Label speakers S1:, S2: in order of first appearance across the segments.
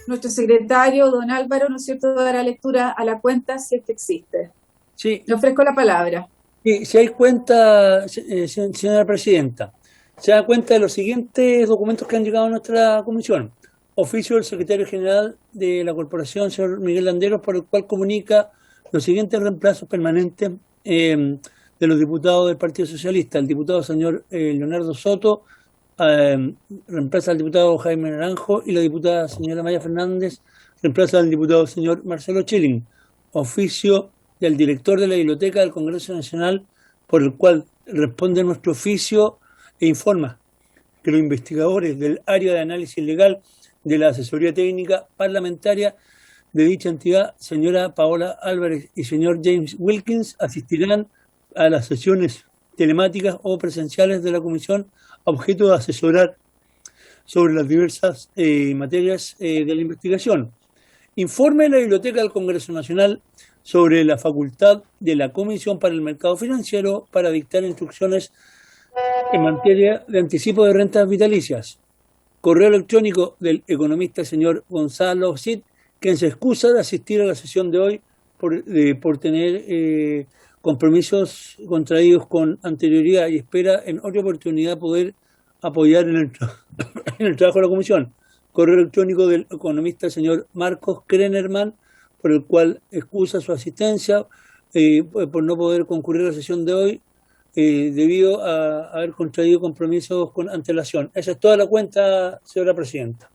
S1: nuestro secretario, don Álvaro, ¿no es cierto?, dará lectura a la cuenta si es que existe.
S2: Sí,
S1: Le ofrezco la palabra.
S2: sí, si hay cuenta, señora presidenta, se da cuenta de los siguientes documentos que han llegado a nuestra comisión. Oficio del secretario general de la corporación, señor Miguel Landeros, por el cual comunica los siguientes reemplazos permanentes de los diputados del Partido Socialista. El diputado señor Leonardo Soto eh, reemplaza al diputado Jaime Naranjo y la diputada señora Maya Fernández reemplaza al diputado señor Marcelo Chilling. Oficio del director de la Biblioteca del Congreso Nacional, por el cual responde nuestro oficio e informa que los investigadores del área de análisis legal de la asesoría técnica parlamentaria de dicha entidad, señora Paola Álvarez y señor James Wilkins, asistirán a las sesiones telemáticas o presenciales de la comisión a objeto de asesorar sobre las diversas materias de la investigación. Informe de la Biblioteca del Congreso Nacional sobre la facultad de la Comisión para el Mercado Financiero para dictar instrucciones en materia de anticipo de rentas vitalicias. Correo electrónico del economista señor Gonzalo Cid, quien se excusa de asistir a la sesión de hoy por tener compromisos contraídos con anterioridad y espera en otra oportunidad poder apoyar en el trabajo de la comisión. Correo electrónico del economista señor Marcos Krenerman, por el cual excusa su asistencia por no poder concurrir a la sesión de hoy debido a haber contraído compromisos con antelación. Esa es toda la cuenta, señora presidenta.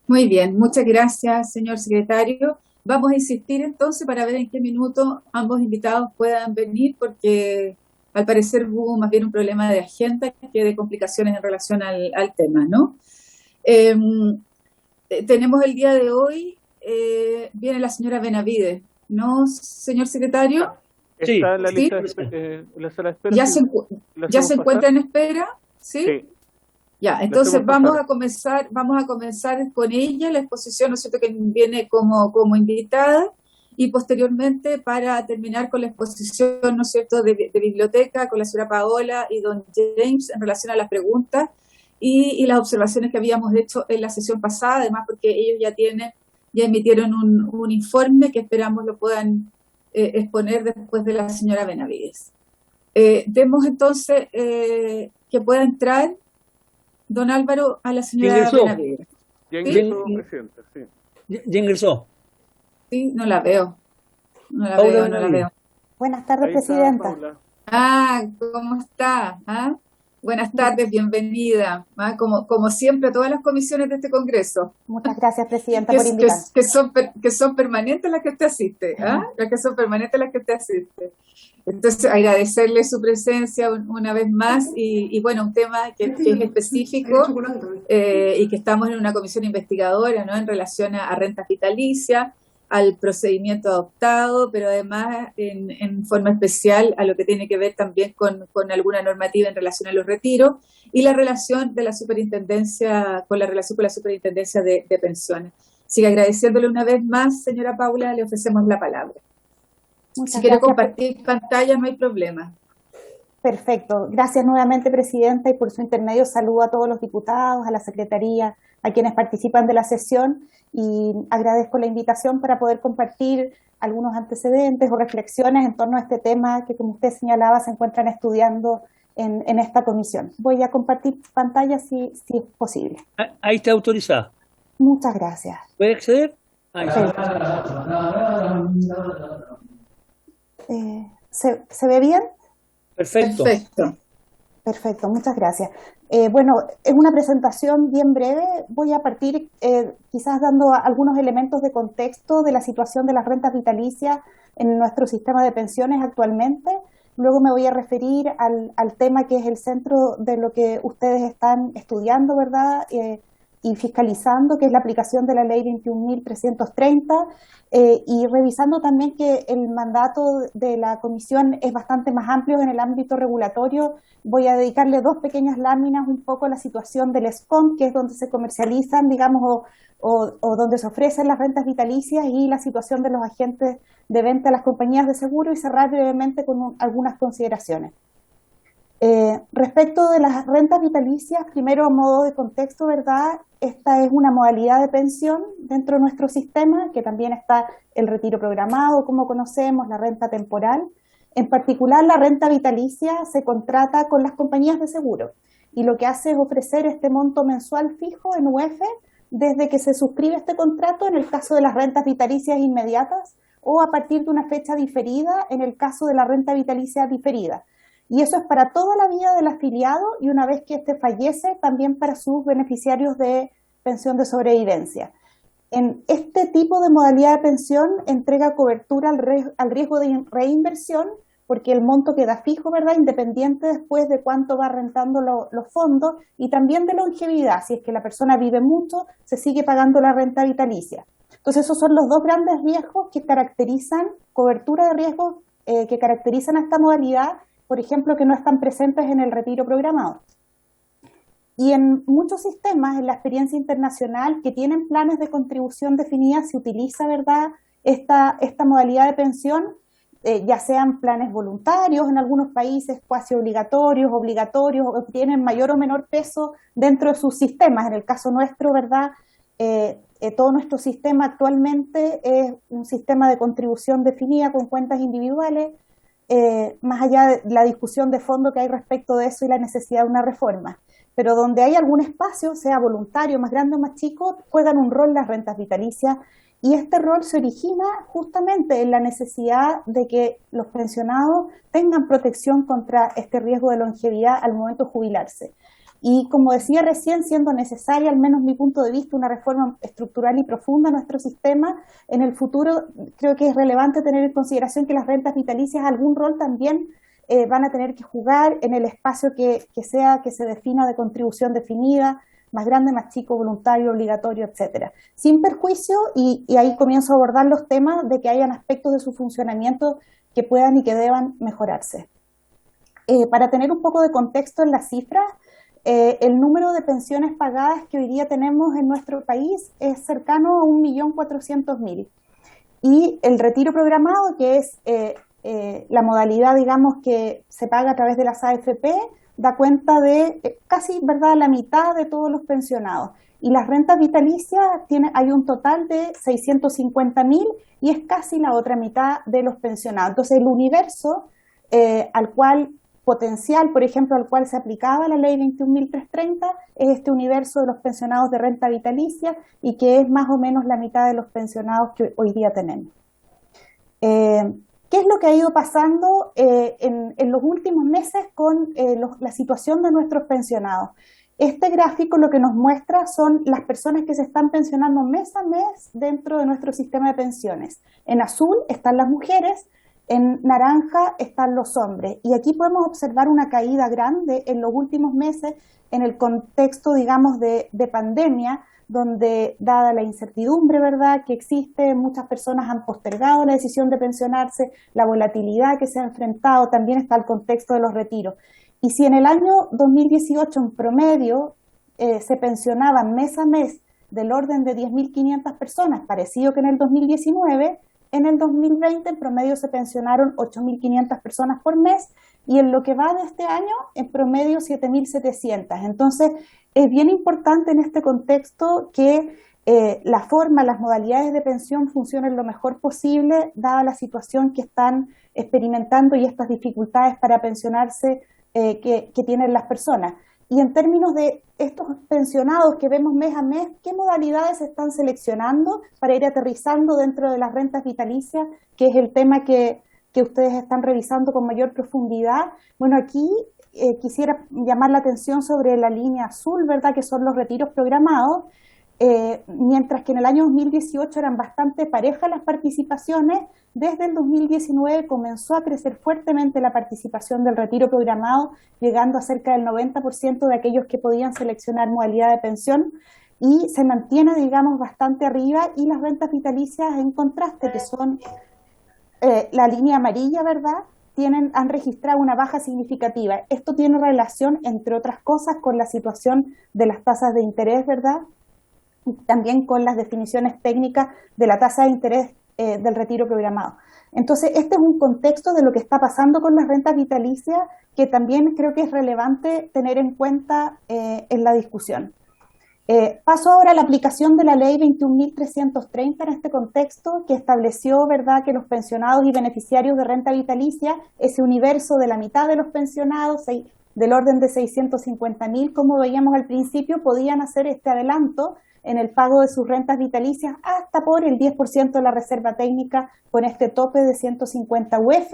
S1: Muy bien, muchas gracias, señor secretario. Vamos a insistir entonces para ver en qué minuto ambos invitados puedan venir, porque al parecer hubo más bien un problema de agenda que de complicaciones en relación al tema, ¿no? Tenemos el día de hoy, viene la señora Benavides, ¿no, señor secretario?
S2: Sí,
S3: Está en la
S1: ¿Sí?
S3: lista en la sala de espera.
S1: ¿Ya
S3: Sí, la
S1: ya
S3: hacemos
S1: se encuentra
S3: pasar.
S1: en espera? ¿Sí?
S3: Sí,
S1: Ya,
S3: la
S1: entonces
S3: hacemos pasar.
S1: vamos a comenzar con ella, la exposición, ¿no es cierto?, que viene como invitada, y posteriormente para terminar con la exposición, ¿no es cierto?, de biblioteca, con la señora Paola y don James en relación a las preguntas y las observaciones que habíamos hecho en la sesión pasada, además porque ellos ya emitieron un informe que esperamos lo puedan exponer después de la señora Benavides. Demos entonces que pueda entrar don Álvaro a la señora
S2: ingresó.
S1: Benavides.
S3: Ya
S1: ¿Sí?
S3: ingresó, presidenta, sí.
S2: Ya ingresó.
S1: Sí, no la veo. No la
S2: Paula
S1: veo, no la
S2: Benavides.
S1: veo.
S4: Buenas tardes,
S3: Ahí está
S4: Presidenta.
S3: Paula.
S1: Ah, ¿cómo está? ¿Ah? Buenas tardes, bienvenida. ¿Ah? Como siempre a todas las comisiones de este Congreso,
S4: Muchas gracias, Presidenta,
S1: que,
S4: por invitarme.
S1: que son permanentes las que usted asiste, ¿ah? Las que son permanentes las que usted asiste. Entonces, agradecerle su presencia una vez más y bueno, un tema que es específico y que estamos en una comisión investigadora, ¿no?, en relación a rentas vitalicias, al procedimiento adoptado, pero además en forma especial a lo que tiene que ver también con alguna normativa en relación a los retiros y la relación de la superintendencia con la superintendencia de pensiones. Así que agradeciéndole una vez más, señora Paula, le ofrecemos la palabra.
S4: Muchas
S1: Si quiere
S4: gracias.
S1: compartir pantalla, no hay problema.
S4: Perfecto. Gracias nuevamente, Presidenta, y por su intermedio saludo a todos los diputados, a la Secretaría, a quienes participan de la sesión y agradezco la invitación para poder compartir algunos antecedentes o reflexiones en torno a este tema que, como usted señalaba, se encuentran estudiando en esta comisión. Voy a compartir pantalla si es posible.
S2: Ahí está autorizada.
S4: Muchas gracias.
S2: ¿Puede acceder? Ahí
S4: Sí. ¿Se ve bien?
S2: Perfecto.
S1: Perfecto.
S4: Perfecto, muchas gracias. Bueno, es una presentación bien breve. Voy a partir quizás dando algunos elementos de contexto de la situación de las rentas vitalicias en nuestro sistema de pensiones actualmente. Luego me voy a referir al tema que es el centro de lo que ustedes están estudiando, ¿verdad? Y fiscalizando, que es la aplicación de la Ley 21.330, y revisando también que el mandato de la Comisión es bastante más amplio en el ámbito regulatorio. Voy a dedicarle dos pequeñas láminas un poco a la situación del SCOM, que es donde se comercializan, digamos, o donde se ofrecen las rentas vitalicias, y la situación de los agentes de venta a las compañías de seguro, y cerrar brevemente con algunas consideraciones. Respecto de las rentas vitalicias, primero a modo de contexto, ¿verdad? Esta es una modalidad de pensión dentro de nuestro sistema, que también está el retiro programado, como conocemos, la renta temporal. En particular, la renta vitalicia se contrata con las compañías de seguro y lo que hace es ofrecer este monto mensual fijo en UF desde que se suscribe este contrato en el caso de las rentas vitalicias inmediatas o a partir de una fecha diferida en el caso de la renta vitalicia diferida. Y eso es para toda la vida del afiliado y una vez que éste fallece, también para sus beneficiarios de pensión de sobrevivencia. En este tipo de modalidad de pensión entrega cobertura al riesgo de reinversión, porque el monto queda fijo, ¿verdad? Independiente después de cuánto va rentando los fondos, y también de longevidad. Si es que la persona vive mucho, se sigue pagando la renta vitalicia. Entonces, esos son los dos grandes riesgos que caracterizan, cobertura de riesgos que caracterizan a esta modalidad, por ejemplo, que no están presentes en el retiro programado. Y en muchos sistemas, en la experiencia internacional, que tienen planes de contribución definida, se utiliza, ¿verdad?, esta modalidad de pensión, ya sean planes voluntarios, en algunos países cuasi obligatorios, o que tienen mayor o menor peso dentro de sus sistemas. En el caso nuestro, ¿verdad?, todo nuestro sistema actualmente es un sistema de contribución definida con cuentas individuales, más allá de la discusión de fondo que hay respecto de eso y la necesidad de una reforma. Pero donde hay algún espacio, sea voluntario, más grande o más chico, juegan un rol las rentas vitalicias, y este rol se origina justamente en la necesidad de que los pensionados tengan protección contra este riesgo de longevidad al momento de jubilarse. Y como decía recién, siendo necesaria, al menos mi punto de vista, una reforma estructural y profunda a nuestro sistema, en el futuro creo que es relevante tener en consideración que las rentas vitalicias algún rol también van a tener que jugar en el espacio que se defina de contribución definida, más grande, más chico, voluntario, obligatorio, etcétera. Sin perjuicio, y ahí comienzo a abordar los temas de que hayan aspectos de su funcionamiento que puedan y que deban mejorarse. Para tener un poco de contexto en las cifras, el número de pensiones pagadas que hoy día tenemos en nuestro país es cercano a 1.400.000. Y el retiro programado, que es la modalidad, digamos, que se paga a través de las AFP, da cuenta de casi, ¿verdad?, la mitad de todos los pensionados. Y las rentas vitalicias, hay un total de 650.000 y es casi la otra mitad de los pensionados. Entonces, el universo al cual potencial, por ejemplo, al cual se aplicaba la ley 21.330, es este universo de los pensionados de renta vitalicia y que es más o menos la mitad de los pensionados que hoy día tenemos. ¿Qué es lo que ha ido pasando en los últimos meses con la situación de nuestros pensionados? Este gráfico lo que nos muestra son las personas que se están pensionando mes a mes dentro de nuestro sistema de pensiones. En azul están las mujeres, en naranja están los hombres. Y aquí podemos observar una caída grande en los últimos meses en el contexto, digamos, de pandemia, donde, dada la incertidumbre, ¿verdad?, que existe, muchas personas han postergado la decisión de pensionarse, la volatilidad que se ha enfrentado, también está el contexto de los retiros. Y si en el año 2018 en promedio se pensionaban mes a mes del orden de 10.500 personas, parecido que en el 2019, en el 2020 en promedio se pensionaron 8.500 personas por mes, y en lo que va de este año, en promedio 7.700. Entonces, es bien importante en este contexto que las modalidades de pensión funcionen lo mejor posible, dada la situación que están experimentando y estas dificultades para pensionarse que tienen las personas. Y en términos de estos pensionados que vemos mes a mes, ¿qué modalidades se están seleccionando para ir aterrizando dentro de las rentas vitalicias, que es el tema que ustedes están revisando con mayor profundidad? Bueno, aquí quisiera llamar la atención sobre la línea azul, ¿verdad?, que son los retiros programados. Mientras que en el año 2018 eran bastante parejas las participaciones, desde el 2019 comenzó a crecer fuertemente la participación del retiro programado, llegando a cerca del 90% de aquellos que podían seleccionar modalidad de pensión, y se mantiene, digamos, bastante arriba, y las rentas vitalicias en contraste, que son la línea amarilla, ¿verdad?, han registrado una baja significativa. Esto tiene relación, entre otras cosas, con la situación de las tasas de interés, ¿verdad?, también con las definiciones técnicas de la tasa de interés del retiro programado. Entonces, este es un contexto de lo que está pasando con las rentas vitalicias que también creo que es relevante tener en cuenta en la discusión. Paso ahora a la aplicación de la ley 21.330 en este contexto, que estableció, ¿verdad?, que los pensionados y beneficiarios de renta vitalicia, ese universo de la mitad de los pensionados, del orden de 650.000, como veíamos al principio, podían hacer este adelanto en el pago de sus rentas vitalicias hasta por el 10% de la reserva técnica con este tope de 150 UF,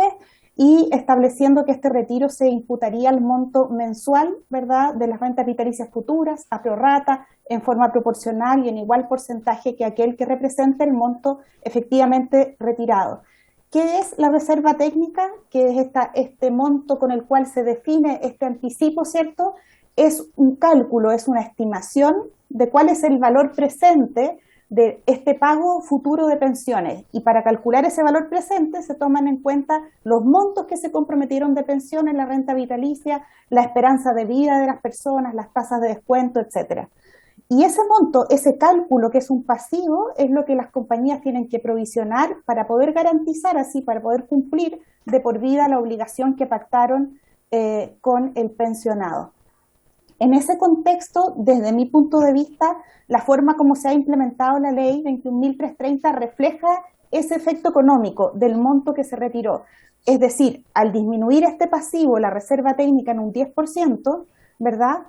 S4: y estableciendo que este retiro se imputaría al monto mensual, ¿verdad?, de las rentas vitalicias futuras, a prorrata, en forma proporcional y en igual porcentaje que aquel que represente el monto efectivamente retirado. ¿Qué es la reserva técnica? Que es este monto con el cual se define este anticipo, ¿cierto? Es un cálculo, es una estimación de cuál es el valor presente de este pago futuro de pensiones, y para calcular ese valor presente se toman en cuenta los montos que se comprometieron de pensión en la renta vitalicia, la esperanza de vida de las personas, las tasas de descuento, etcétera. Y ese monto, ese cálculo que es un pasivo, es lo que las compañías tienen que provisionar para poder garantizar así, para poder cumplir de por vida la obligación que pactaron con el pensionado. En ese contexto, desde mi punto de vista, la forma como se ha implementado la ley 21.330 refleja ese efecto económico del monto que se retiró. Es decir, al disminuir este pasivo, la reserva técnica en un 10%, ¿verdad?,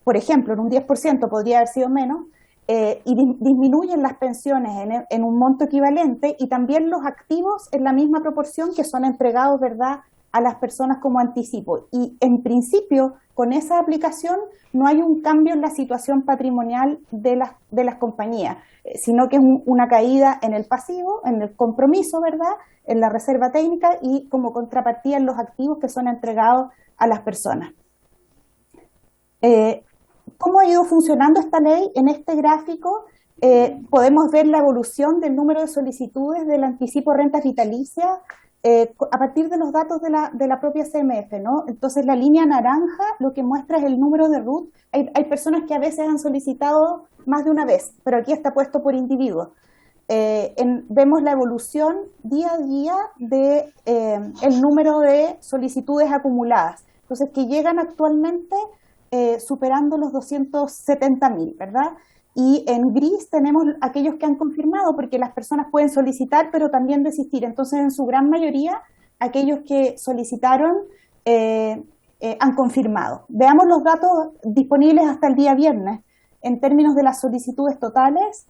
S4: por ejemplo, en un 10%, podría haber sido menos, y disminuyen las pensiones en un monto equivalente, y también los activos en la misma proporción que son entregados, ¿verdad?, a las personas como anticipo. Y en principio, con esa aplicación, no hay un cambio en la situación patrimonial de las compañías, sino que es una caída en el pasivo, en el compromiso, ¿verdad?, en la reserva técnica, y como contrapartida en los activos que son entregados a las personas. ¿Cómo ha ido funcionando esta ley? En este gráfico podemos ver la evolución del número de solicitudes del anticipo de rentas vitalicias a partir de los datos de la propia CMF, ¿no? Entonces, la línea naranja lo que muestra es el número de RUT. Hay personas que a veces han solicitado más de una vez, pero aquí está puesto por individuo. Vemos la evolución día a día de el número de solicitudes acumuladas. Entonces, que llegan actualmente superando los 270.000, ¿verdad? Y en gris tenemos aquellos que han confirmado, porque las personas pueden solicitar, pero también desistir. Entonces, en su gran mayoría, aquellos que solicitaron han confirmado. Veamos los datos disponibles hasta el día viernes. En términos de las solicitudes totales,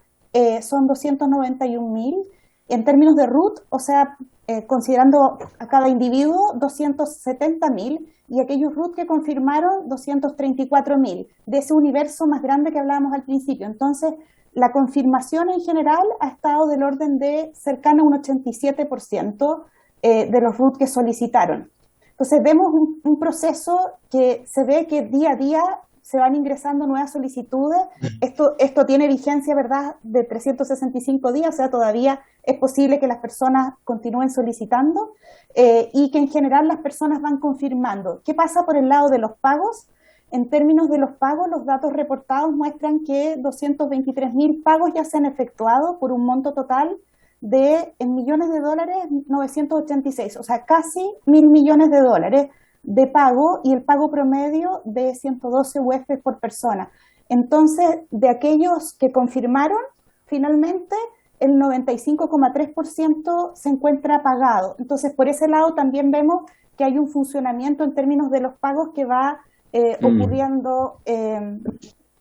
S4: son 291.000. En términos de RUT, o sea, considerando a cada individuo, 270.000, y aquellos RUT que confirmaron, 234.000, de ese universo más grande que hablábamos al principio. Entonces, la confirmación en general ha estado del orden de cercano a un 87% de los RUT que solicitaron. Entonces, vemos un proceso que se ve que día a día se van ingresando nuevas solicitudes. Esto tiene vigencia, ¿verdad?, de 365 días, o sea, todavía es posible que las personas continúen solicitando y que en general las personas van confirmando. ¿Qué pasa por el lado de los pagos? En términos de los pagos, los datos reportados muestran que 223.000 pagos ya se han efectuado por un monto total de, en millones de dólares, 986, o sea, casi 1.000 millones de dólares de pago, y el pago promedio de 112 UF por persona. Entonces, de aquellos que confirmaron, finalmente el 95,3% se encuentra pagado. Entonces, por ese lado también vemos que hay un funcionamiento en términos de los pagos que va ocurriendo,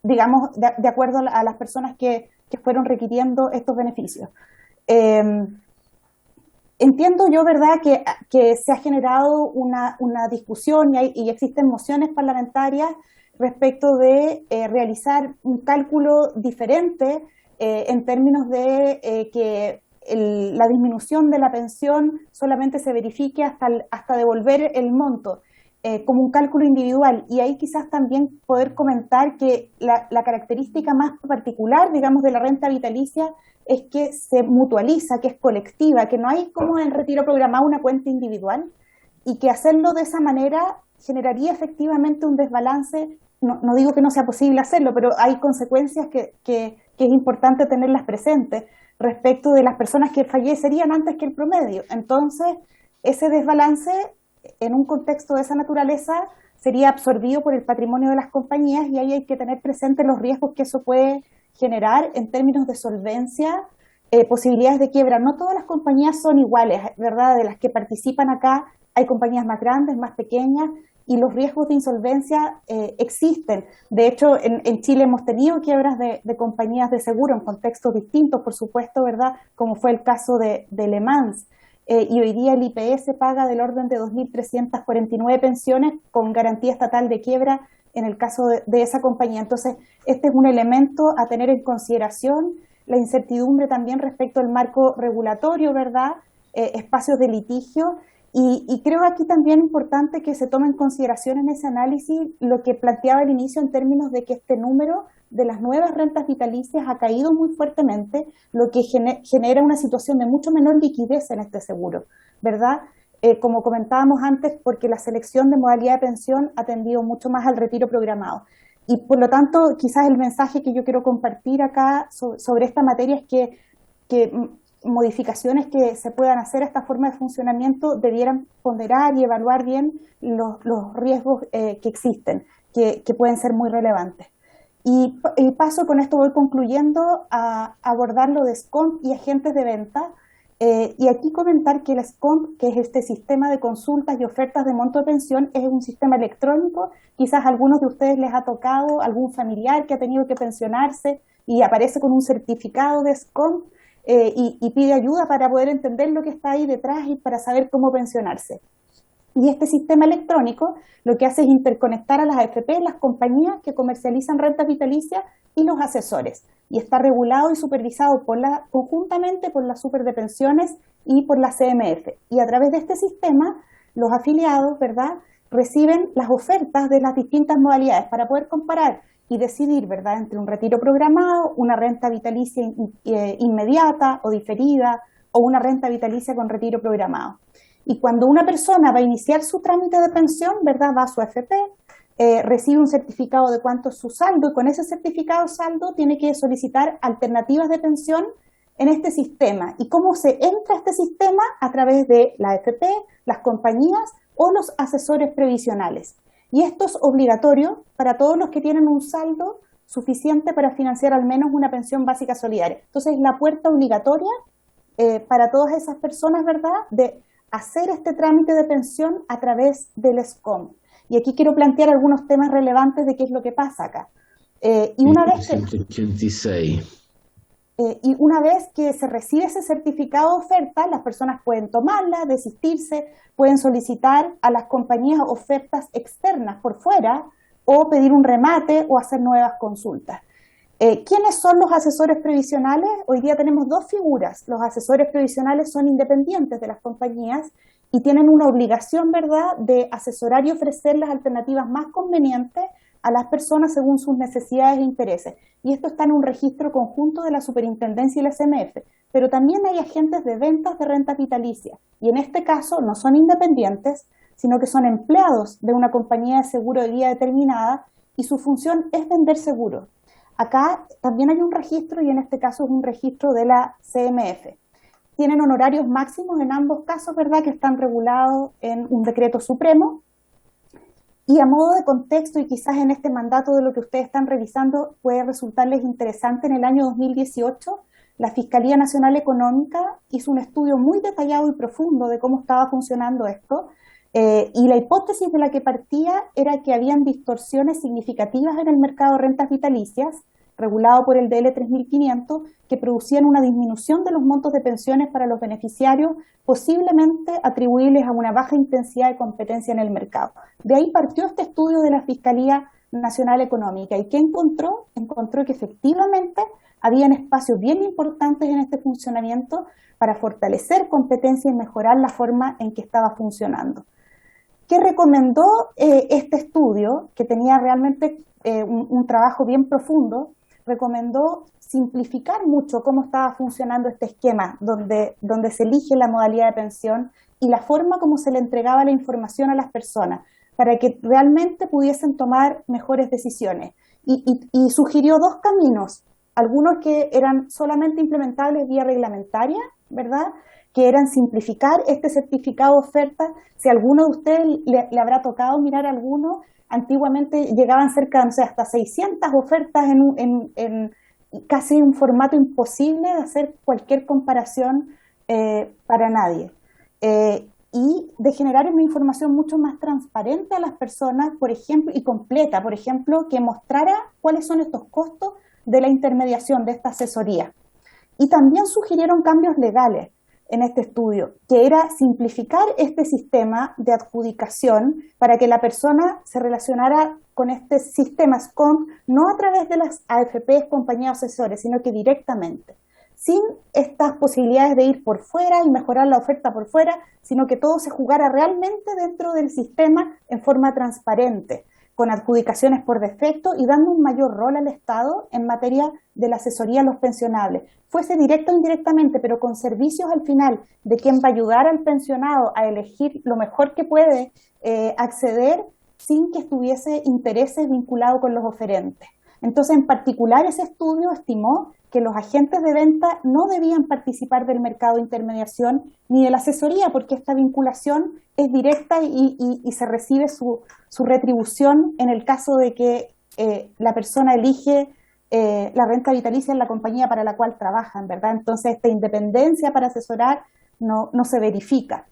S4: digamos, de acuerdo a las personas que fueron requiriendo estos beneficios. Entiendo yo, ¿verdad?, que se ha generado una discusión y existen mociones parlamentarias respecto de realizar un cálculo diferente en términos de que la disminución de la pensión solamente se verifique hasta devolver el monto, como un cálculo individual. Y ahí quizás también poder comentar que la característica más particular, digamos, de la renta vitalicia es que se mutualiza, que es colectiva, que no hay como en retiro programado una cuenta individual, y que hacerlo de esa manera generaría efectivamente un desbalance no digo que no sea posible hacerlo, pero hay consecuencias que es importante tenerlas presentes respecto de las personas que fallecerían antes que el promedio. Entonces, ese desbalance en un contexto de esa naturaleza sería absorbido por el patrimonio de las compañías, y ahí hay que tener presentes los riesgos que eso puede generar en términos de solvencia, posibilidades de quiebra. No todas las compañías son iguales, ¿verdad? De las que participan acá, hay compañías más grandes, más pequeñas, y los riesgos de insolvencia existen. De hecho, en Chile hemos tenido quiebras de compañías de seguro en contextos distintos, por supuesto, ¿verdad? Como fue el caso de Le Mans. Y hoy día el IPS paga del orden de 2.349 pensiones con garantía estatal de quiebra en el caso de esa compañía. Entonces, este es un elemento a tener en consideración, la incertidumbre también respecto al marco regulatorio, ¿verdad? Espacios de litigio. Y creo aquí también importante que se tome en consideración en ese análisis lo que planteaba al inicio en términos de que este número de las nuevas rentas vitalicias ha caído muy fuertemente, lo que genera una situación de mucho menor liquidez en este seguro, ¿verdad? Como comentábamos antes, porque la selección de modalidad de pensión ha tendido mucho más al retiro programado. Y por lo tanto, quizás el mensaje que yo quiero compartir acá sobre esta materia es que modificaciones que se puedan hacer a esta forma de funcionamiento debieran ponderar y evaluar bien los riesgos que existen, que pueden ser muy relevantes. Y paso, con esto voy concluyendo, a abordar lo de SCOMP y agentes de venta. Y aquí comentar que el SCOMP, que es este sistema de consultas y ofertas de monto de pensión, es un sistema electrónico. Quizás a algunos de ustedes les ha tocado algún familiar que ha tenido que pensionarse y aparece con un certificado de SCOMP y pide ayuda para poder entender lo que está ahí detrás y para saber cómo pensionarse. Y este sistema electrónico lo que hace es interconectar a las AFP, las compañías que comercializan rentas vitalicias, y los asesores. Y está regulado y supervisado conjuntamente por la Super de Pensiones y por la CMF. Y a través de este sistema, los afiliados, ¿verdad?, reciben las ofertas de las distintas modalidades para poder comparar y decidir, ¿verdad?, entre un retiro programado, una renta vitalicia inmediata o diferida, o una renta vitalicia con retiro programado. Y cuando una persona va a iniciar su trámite de pensión, ¿verdad?, va a su AFP, recibe un certificado de cuánto es su saldo, y con ese certificado de saldo tiene que solicitar alternativas de pensión en este sistema. ¿Y cómo se entra a este sistema? A través de la AFP, las compañías o los asesores previsionales. Y esto es obligatorio para todos los que tienen un saldo suficiente para financiar al menos una pensión básica solidaria. Entonces, la puerta obligatoria para todas esas personas, ¿verdad?, de hacer este trámite de pensión a través del SCOM. Y aquí quiero plantear algunos temas relevantes de qué es lo que pasa acá. Y una vez que se recibe ese certificado de oferta, las personas pueden tomarla, desistirse, pueden solicitar a las compañías ofertas externas por fuera, o pedir un remate o hacer nuevas consultas. ¿Quiénes son los asesores previsionales? Hoy día tenemos dos figuras. Los asesores previsionales son independientes de las compañías y tienen una obligación, ¿verdad?, de asesorar y ofrecer las alternativas más convenientes a las personas según sus necesidades e intereses. Y esto está en un registro conjunto de la Superintendencia y la CMF. Pero también hay agentes de ventas de rentas vitalicias. Y en este caso no son independientes, sino que son empleados de una compañía de seguro de vida determinada, y su función es vender seguros. Acá también hay un registro, y en este caso es un registro de la CMF. Tienen honorarios máximos en ambos casos, ¿verdad?, que están regulados en un decreto supremo. Y a modo de contexto, y quizás en este mandato de lo que ustedes están revisando puede resultarles interesante, en el año 2018 la Fiscalía Nacional Económica hizo un estudio muy detallado y profundo de cómo estaba funcionando esto, y la hipótesis de la que partía era que habían distorsiones significativas en el mercado de rentas vitalicias, regulado por el DL 3500, que producían una disminución de los montos de pensiones para los beneficiarios, posiblemente atribuibles a una baja intensidad de competencia en el mercado. De ahí partió este estudio de la Fiscalía Nacional Económica. ¿Y qué encontró? Encontró que efectivamente habían espacios bien importantes en este funcionamiento para fortalecer competencia y mejorar la forma en que estaba funcionando. ¿Qué recomendó este estudio, que tenía realmente un trabajo bien profundo? Recomendó simplificar mucho cómo estaba funcionando este esquema, donde se elige la modalidad de pensión y la forma como se le entregaba la información a las personas, para que realmente pudiesen tomar mejores decisiones. Y sugirió dos caminos, algunos que eran solamente implementables vía reglamentaria, ¿verdad?, que eran simplificar este certificado de oferta. Si a alguno de ustedes le habrá tocado mirar alguno, antiguamente llegaban cerca, no sé, hasta 600 ofertas en casi un formato imposible de hacer cualquier comparación para nadie. Y de generar una información mucho más transparente a las personas, por ejemplo, y completa, por ejemplo, que mostrara cuáles son estos costos de la intermediación, de esta asesoría. Y también sugirieron cambios legales en este estudio, que era simplificar este sistema de adjudicación para que la persona se relacionara con este sistema SCOM no a través de las AFPs, compañías asesores, sino que directamente, sin estas posibilidades de ir por fuera y mejorar la oferta por fuera, sino que todo se jugara realmente dentro del sistema en forma transparente, con adjudicaciones por defecto y dando un mayor rol al Estado en materia de la asesoría a los pensionables, fuese directo o indirectamente, pero con servicios al final de quien va a ayudar al pensionado a elegir lo mejor que puede acceder sin que estuviese intereses vinculados con los oferentes. Entonces, en particular, ese estudio estimó que los agentes de venta no debían participar del mercado de intermediación ni de la asesoría, porque esta vinculación es directa y se recibe su retribución en el caso de que la persona elige la renta vitalicia en la compañía para la cual trabajan, ¿verdad? Entonces, esta independencia para asesorar no se verifica.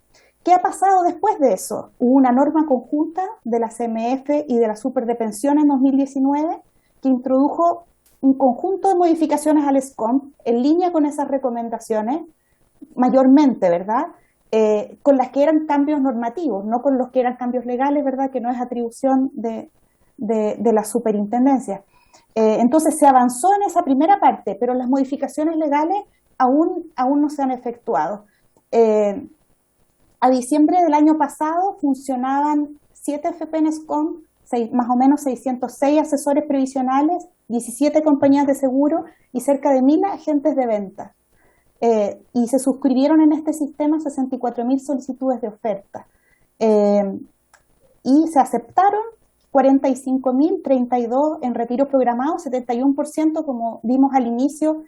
S4: ¿Qué ha pasado después de eso? Hubo una norma conjunta de la CMF y de la Super de Pensiones en 2019 que introdujo un conjunto de modificaciones al SCOMP en línea con esas recomendaciones, mayormente, ¿verdad?, con las que eran cambios normativos, no con los que eran cambios legales, ¿verdad?, que no es atribución de la superintendencia. Entonces se avanzó en esa primera parte, pero las modificaciones legales aún no se han efectuado. A diciembre del año pasado funcionaban 7 FP en SCOMP, más o menos 606 asesores previsionales, 17 compañías de seguro y cerca de 1.000 agentes de venta. Y se suscribieron en este sistema 64.000 solicitudes de oferta. Y se aceptaron 45.032 en retiro programado, 71%, como vimos al inicio,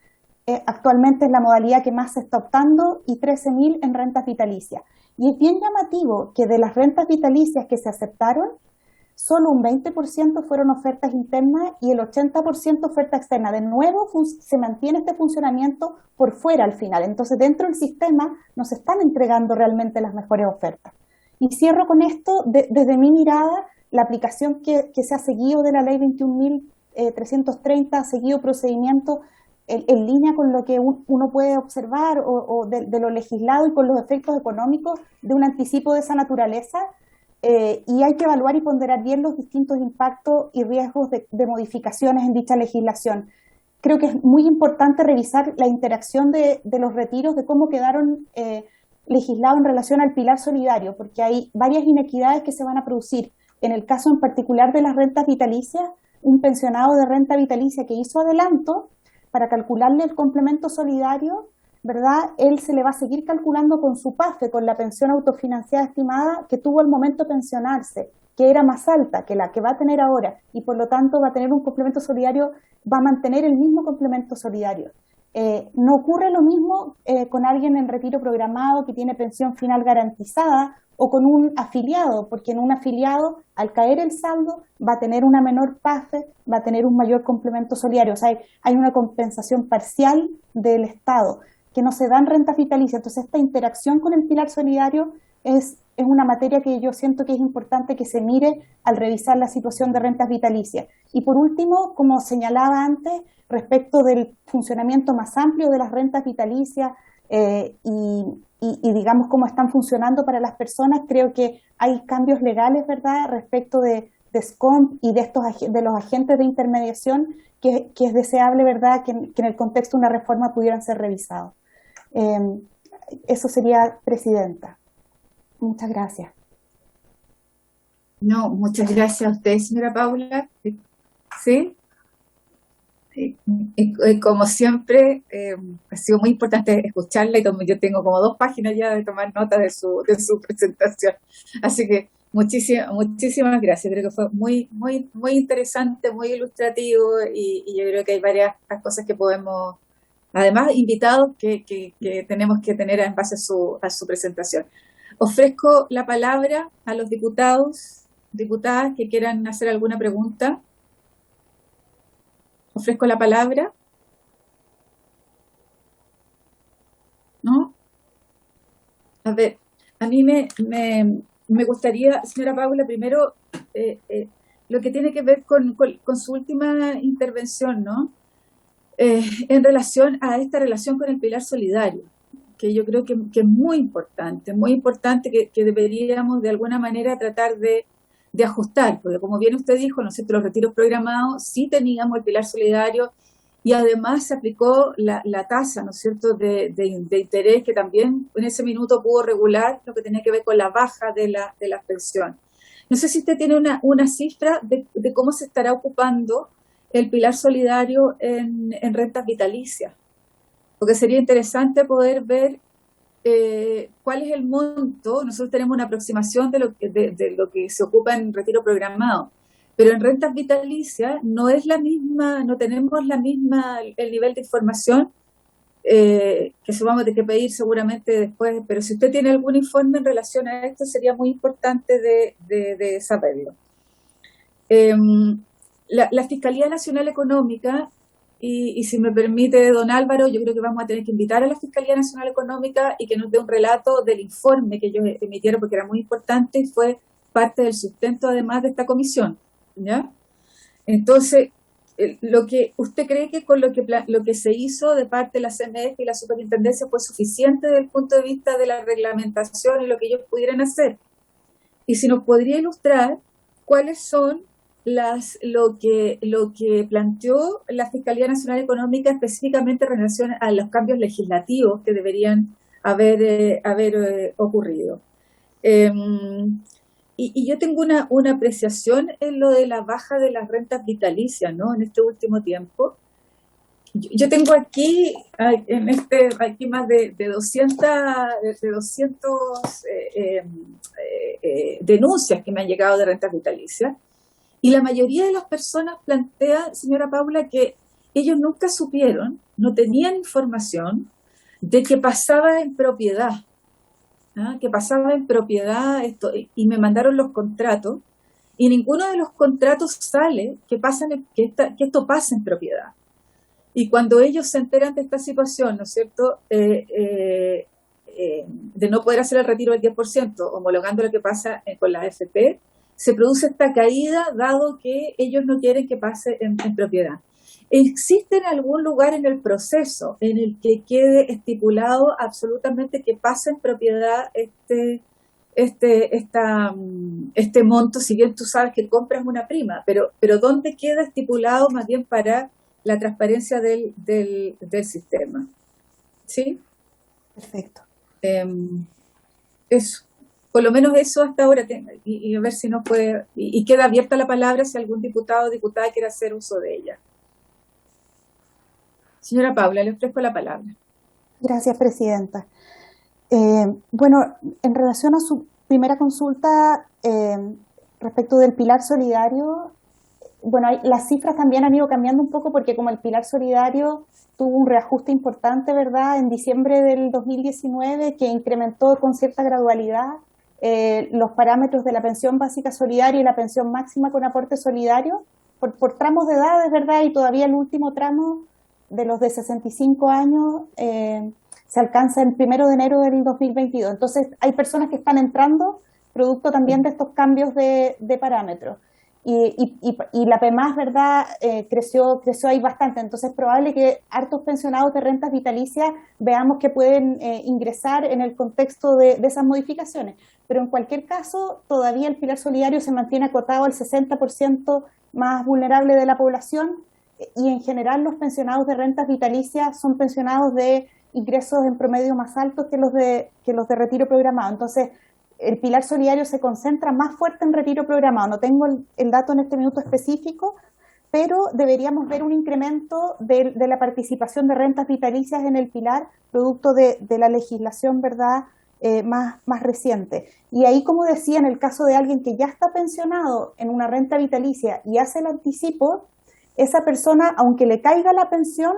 S4: actualmente es la modalidad que más se está optando, y 13.000 en rentas vitalicias. Y es bien llamativo que de las rentas vitalicias que se aceptaron, solo un 20% fueron ofertas internas y el 80% oferta externa. De nuevo, se mantiene este funcionamiento por fuera al final. Entonces, dentro del sistema nos están entregando realmente las mejores ofertas. Y cierro con esto, desde mi mirada, la aplicación que se ha seguido de la ley 21.330 ha seguido procedimientos en línea con lo que uno puede observar o de lo legislado y con los efectos económicos de un anticipo de esa naturaleza. Y hay que evaluar y ponderar bien los distintos impactos y riesgos de modificaciones en dicha legislación. Creo que es muy importante revisar la interacción de los retiros, de cómo quedaron legislados en relación al pilar solidario, porque hay varias inequidades que se van a producir. En el caso en particular de las rentas vitalicias, un pensionado de renta vitalicia que hizo adelanto para calcularle el complemento solidario, ¿verdad?, él se le va a seguir calculando con su PAFE, con la pensión autofinanciada estimada que tuvo al momento de pensionarse, que era más alta que la que va a tener ahora, y por lo tanto va a tener un complemento solidario, va a mantener el mismo complemento solidario. No ocurre lo mismo con alguien en retiro programado que tiene pensión final garantizada o con un afiliado, porque en un afiliado, al caer el saldo, va a tener una menor PAFE, va a tener un mayor complemento solidario. O sea, hay una compensación parcial del Estado que no se da en renta vitalicia. Entonces, esta interacción con el pilar solidario es una materia que yo siento que es importante que se mire al revisar la situación de rentas vitalicias. Y por último, como señalaba antes, respecto del funcionamiento más amplio de las rentas vitalicias y digamos cómo están funcionando para las personas, creo que hay cambios legales, ¿verdad?, respecto de SCOMP y de los agentes de intermediación que es deseable, ¿verdad?, que en el contexto de una reforma pudieran ser revisados. Eso sería, Presidenta. Muchas gracias.
S1: No, muchas gracias a usted, señora Paula. ¿Sí? Como siempre, ha sido muy importante escucharla y yo tengo como 2 páginas ya de tomar nota de su presentación. Así que Muchísimas gracias. Creo que fue muy interesante, muy ilustrativo y yo creo que hay varias cosas que podemos, además, invitados que tenemos que tener en base a su presentación. Ofrezco la palabra a los diputados, diputadas que quieran hacer alguna pregunta. Ofrezco la palabra. ¿No? A ver, a mí me gustaría, señora Paula, primero lo que tiene que ver con su última intervención, ¿no? En relación a esta relación con el pilar solidario, que yo creo que es muy importante que deberíamos de alguna manera tratar de ajustar, porque como bien usted dijo, ¿no es cierto?, los retiros programados sí teníamos el pilar solidario y además se aplicó la tasa, ¿no es cierto?, de interés que también en ese minuto pudo regular lo que tenía que ver con la baja de la pensión. No sé si usted tiene una cifra de cómo se estará ocupando el pilar solidario en rentas vitalicias, porque sería interesante poder ver cuál es el monto. Nosotros tenemos una aproximación de lo que se ocupa en retiro programado, pero en rentas vitalicias no es la misma, no tenemos el nivel de información que vamos a tener que pedir seguramente después, pero si usted tiene algún informe en relación a esto sería muy importante de saberlo. La Fiscalía Nacional Económica, y si me permite, don Álvaro, yo creo que vamos a tener que invitar a la Fiscalía Nacional Económica y que nos dé un relato del informe que ellos emitieron, porque era muy importante y fue parte del sustento además de esta comisión, ¿ya? Entonces, lo que usted cree que con lo que se hizo de parte de la CMF y la Superintendencia fue suficiente desde el punto de vista de la reglamentación y lo que ellos pudieran hacer. Y si nos podría ilustrar cuáles son lo que planteó la Fiscalía Nacional Económica específicamente en relación a los cambios legislativos que deberían haber ocurrido. Y yo tengo una apreciación en lo de la baja de las rentas vitalicias, ¿no?, en este último tiempo. Yo tengo aquí más de 200 denuncias que me han llegado de rentas vitalicias. Y la mayoría de las personas plantea, señora Paula, que ellos nunca supieron, no tenían información de que pasaba en propiedad, esto, y me mandaron los contratos, y ninguno de los contratos sale que esto pasa en propiedad. Y cuando ellos se enteran de esta situación, ¿no es cierto?, de no poder hacer el retiro del 10%, homologando lo que pasa con la AFP, se produce esta caída dado que ellos no quieren que pase en propiedad. ¿Existe en algún lugar en el proceso en el que quede estipulado absolutamente que pase en propiedad este monto? Si bien tú sabes que compras una prima, pero ¿dónde queda estipulado más bien para la transparencia del sistema? ¿Sí?
S4: Perfecto.
S1: Eso. Por lo menos eso hasta ahora, y a ver si no puede, y queda abierta la palabra si algún diputado o diputada quiere hacer uso de ella. Señora Paula, le ofrezco la palabra.
S4: Gracias, presidenta. Bueno, en relación a su primera consulta respecto del pilar solidario, bueno, las cifras también han ido cambiando un poco porque como el pilar solidario tuvo un reajuste importante, ¿verdad?, en diciembre del 2019 que incrementó con cierta gradualidad los parámetros de la pensión básica solidaria y la pensión máxima con aporte solidario por tramos de edades, ¿verdad?, y todavía el último tramo de los de 65 años se alcanza el 1 de enero del 2022. Entonces hay personas que están entrando producto también de estos cambios de parámetros. Y la PEMAS, ¿verdad?, creció ahí bastante. Entonces es probable que hartos pensionados de rentas vitalicias veamos que pueden ingresar en el contexto de esas modificaciones. Pero en cualquier caso, todavía el pilar solidario se mantiene acotado al 60% más vulnerable de la población y en general los pensionados de rentas vitalicias son pensionados de ingresos en promedio más altos que los de retiro programado. Entonces, el pilar solidario se concentra más fuerte en retiro programado. No tengo el dato en este minuto específico, pero deberíamos ver un incremento de la participación de rentas vitalicias en el pilar, producto de la legislación, ¿verdad?, más reciente. Y ahí, como decía, en el caso de alguien que ya está pensionado en una renta vitalicia y hace el anticipo, esa persona, aunque le caiga la pensión,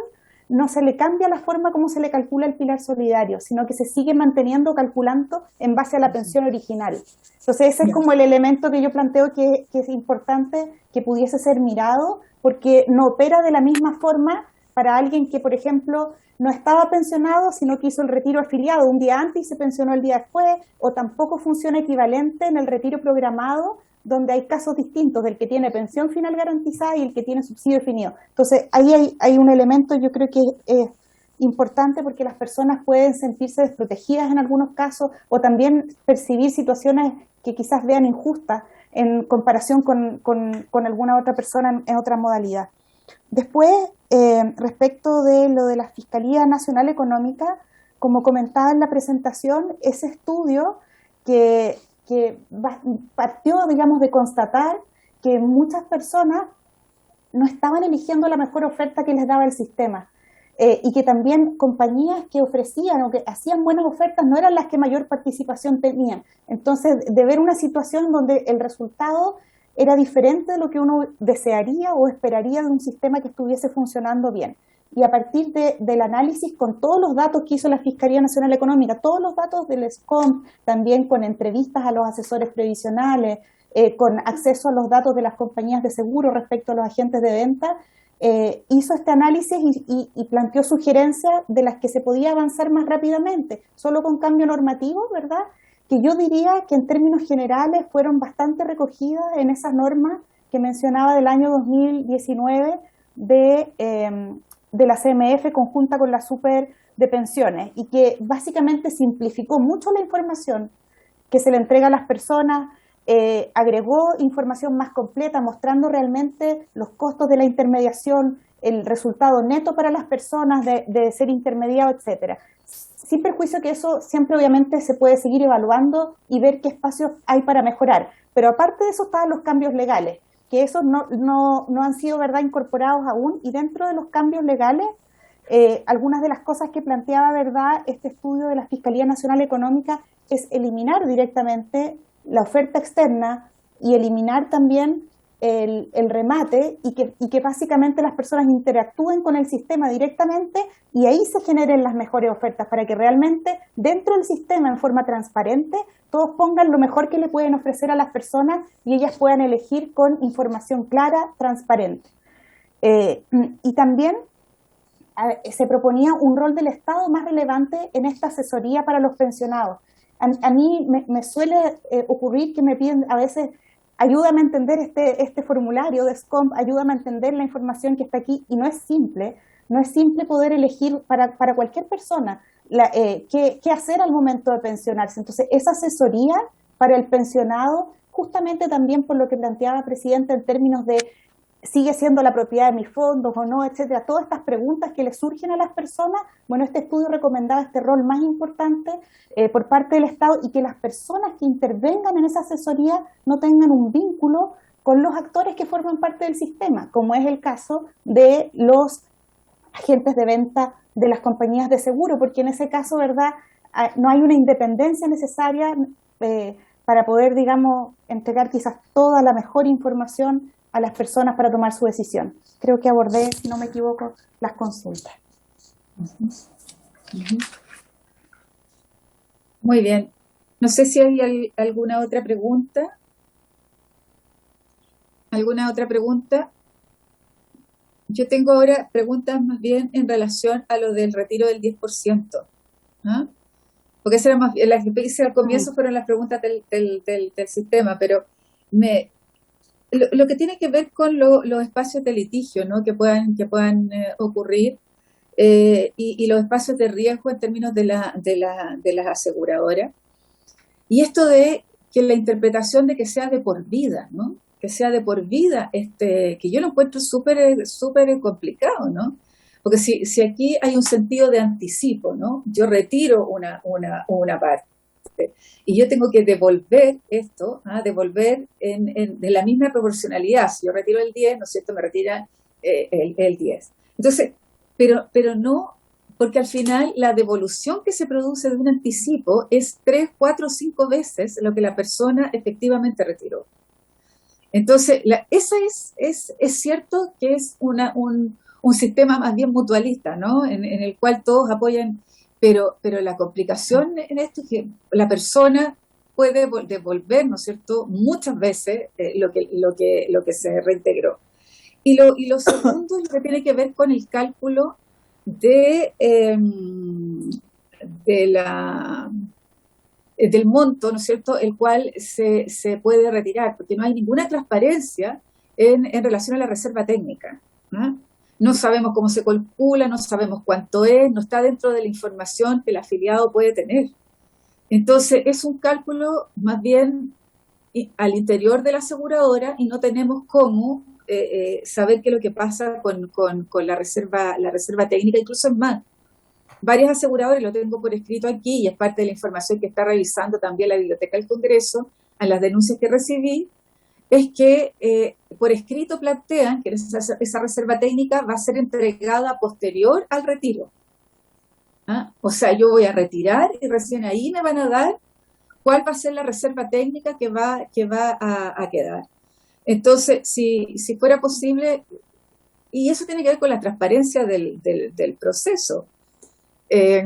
S4: no se le cambia la forma como se le calcula el pilar solidario, sino que se sigue manteniendo calculando en base a la pensión original. Entonces ese es como el elemento que yo planteo que es importante que pudiese ser mirado, porque no opera de la misma forma para alguien que, por ejemplo, no estaba pensionado, sino que hizo el retiro afiliado un día antes y se pensionó el día después, o tampoco funciona equivalente en el retiro programado, donde hay casos distintos del que tiene pensión final garantizada y el que tiene subsidio definido. Entonces, ahí hay un elemento, yo creo que es importante, porque las personas pueden sentirse desprotegidas en algunos casos, o también percibir situaciones que quizás vean injustas en comparación con alguna otra persona en otra modalidad. Después, respecto de lo de la Fiscalía Nacional Económica, como comentaba en la presentación, ese estudio que partió, digamos, de constatar que muchas personas no estaban eligiendo la mejor oferta que les daba el sistema, y que también compañías que ofrecían o que hacían buenas ofertas no eran las que mayor participación tenían. Entonces, de ver una situación donde el resultado era diferente de lo que uno desearía o esperaría de un sistema que estuviese funcionando bien. Y a partir del análisis con todos los datos que hizo la Fiscalía Nacional Económica, todos los datos del SCOMP, también con entrevistas a los asesores previsionales, con acceso a los datos de las compañías de seguro respecto a los agentes de venta, hizo este análisis y planteó sugerencias de las que se podía avanzar más rápidamente, solo con cambio normativo, ¿verdad?, que yo diría que en términos generales fueron bastante recogidas en esas normas que mencionaba del año 2019 de la CMF conjunta con la Super de Pensiones, y que básicamente simplificó mucho la información que se le entrega a las personas, agregó información más completa mostrando realmente los costos de la intermediación, el resultado neto para las personas de ser intermediado, etcétera. Sin perjuicio que eso siempre obviamente se puede seguir evaluando y ver qué espacios hay para mejorar. Pero aparte de eso estaban los cambios legales, que esos no han sido, ¿verdad?, incorporados aún, y dentro de los cambios legales, algunas de las cosas que planteaba, ¿verdad?, este estudio de la Fiscalía Nacional Económica es eliminar directamente la oferta externa y eliminar también el remate, y que básicamente las personas interactúen con el sistema directamente y ahí se generen las mejores ofertas, para que realmente dentro del sistema, en forma transparente, todos pongan lo mejor que le pueden ofrecer a las personas y ellas puedan elegir con información clara, transparente. Y también se proponía un rol del Estado más relevante en esta asesoría para los pensionados. A mí me suele ocurrir que me piden a veces: ayúdame a entender este formulario de SCOMP, ayúdame a entender la información que está aquí, y no es simple poder elegir para cualquier persona qué hacer al momento de pensionarse. Entonces, esa asesoría para el pensionado, justamente también por lo que planteaba el presidente en términos de sigue siendo la propiedad de mis fondos o no, etcétera, todas estas preguntas que le surgen a las personas, bueno, este estudio recomendaba este rol más importante por parte del Estado, y que las personas que intervengan en esa asesoría no tengan un vínculo con los actores que forman parte del sistema, como es el caso de los agentes de venta de las compañías de seguro, porque en ese caso, ¿verdad?, no hay una independencia necesaria para poder, digamos, entregar quizás toda la mejor información a las personas para tomar su decisión. Creo que abordé, si no me equivoco, las consultas.
S1: Muy bien. No sé si hay alguna otra pregunta. ¿Alguna otra pregunta? Yo tengo ahora preguntas más bien en relación a lo del retiro del 10%. ¿Ah? Porque esas eran más bien, las que hice al comienzo fueron las preguntas del sistema, pero lo que tiene que ver con los espacios de litigio, ¿no?, que puedan ocurrir, y los espacios de riesgo en términos de las aseguradoras. Y esto de que la interpretación de que sea de por vida, ¿no?, que sea de por vida, que yo lo encuentro súper complicado, ¿no? Porque si aquí hay un sentido de anticipo, ¿no? Yo retiro una parte y yo tengo que devolver esto, devolver de la misma proporcionalidad. Si yo retiro el 10, ¿no es cierto?, me retira el 10. Entonces, pero no, porque al final la devolución que se produce de un anticipo es 3, 4, 5 veces lo que la persona efectivamente retiró. Entonces, esa es cierto que es un sistema más bien mutualista, ¿no? En el cual todos apoyan, pero la complicación en esto es que la persona puede devolver, ¿no es cierto?, muchas veces lo que se reintegró. Y lo segundo es lo que tiene que ver con el cálculo del monto, ¿no es cierto?, el cual se puede retirar, porque no hay ninguna transparencia en relación a la reserva técnica, ¿no? No sabemos cómo se calcula, no sabemos cuánto es, no está dentro de la información que el afiliado puede tener. Entonces, es un cálculo más bien al interior de la aseguradora y no tenemos cómo saber qué es lo que pasa con la reserva técnica, incluso es más. Varias aseguradoras, lo tengo por escrito aquí y es parte de la información que está revisando también la Biblioteca del Congreso a las denuncias que recibí, es que por escrito plantean que esa reserva técnica va a ser entregada posterior al retiro. ¿Ah? O sea, yo voy a retirar y recién ahí me van a dar cuál va a ser la reserva técnica que va a quedar. Entonces, si fuera posible, y eso tiene que ver con la transparencia del proceso. ¿Qué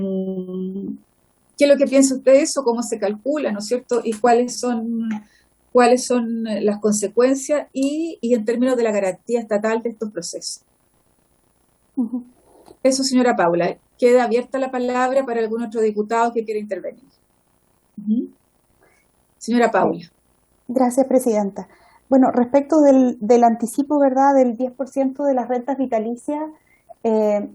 S1: es lo que piensa usted de eso? ¿Cómo se calcula, no es cierto? ¿Y cuáles son las consecuencias y en términos de la garantía estatal de estos procesos?
S4: Uh-huh.
S1: Eso, señora Paula. Queda abierta la palabra para algún otro diputado que quiera intervenir. Uh-huh. Señora Paula.
S4: Gracias, presidenta. Bueno, respecto del anticipo, ¿verdad?, del 10% de las rentas vitalicias, es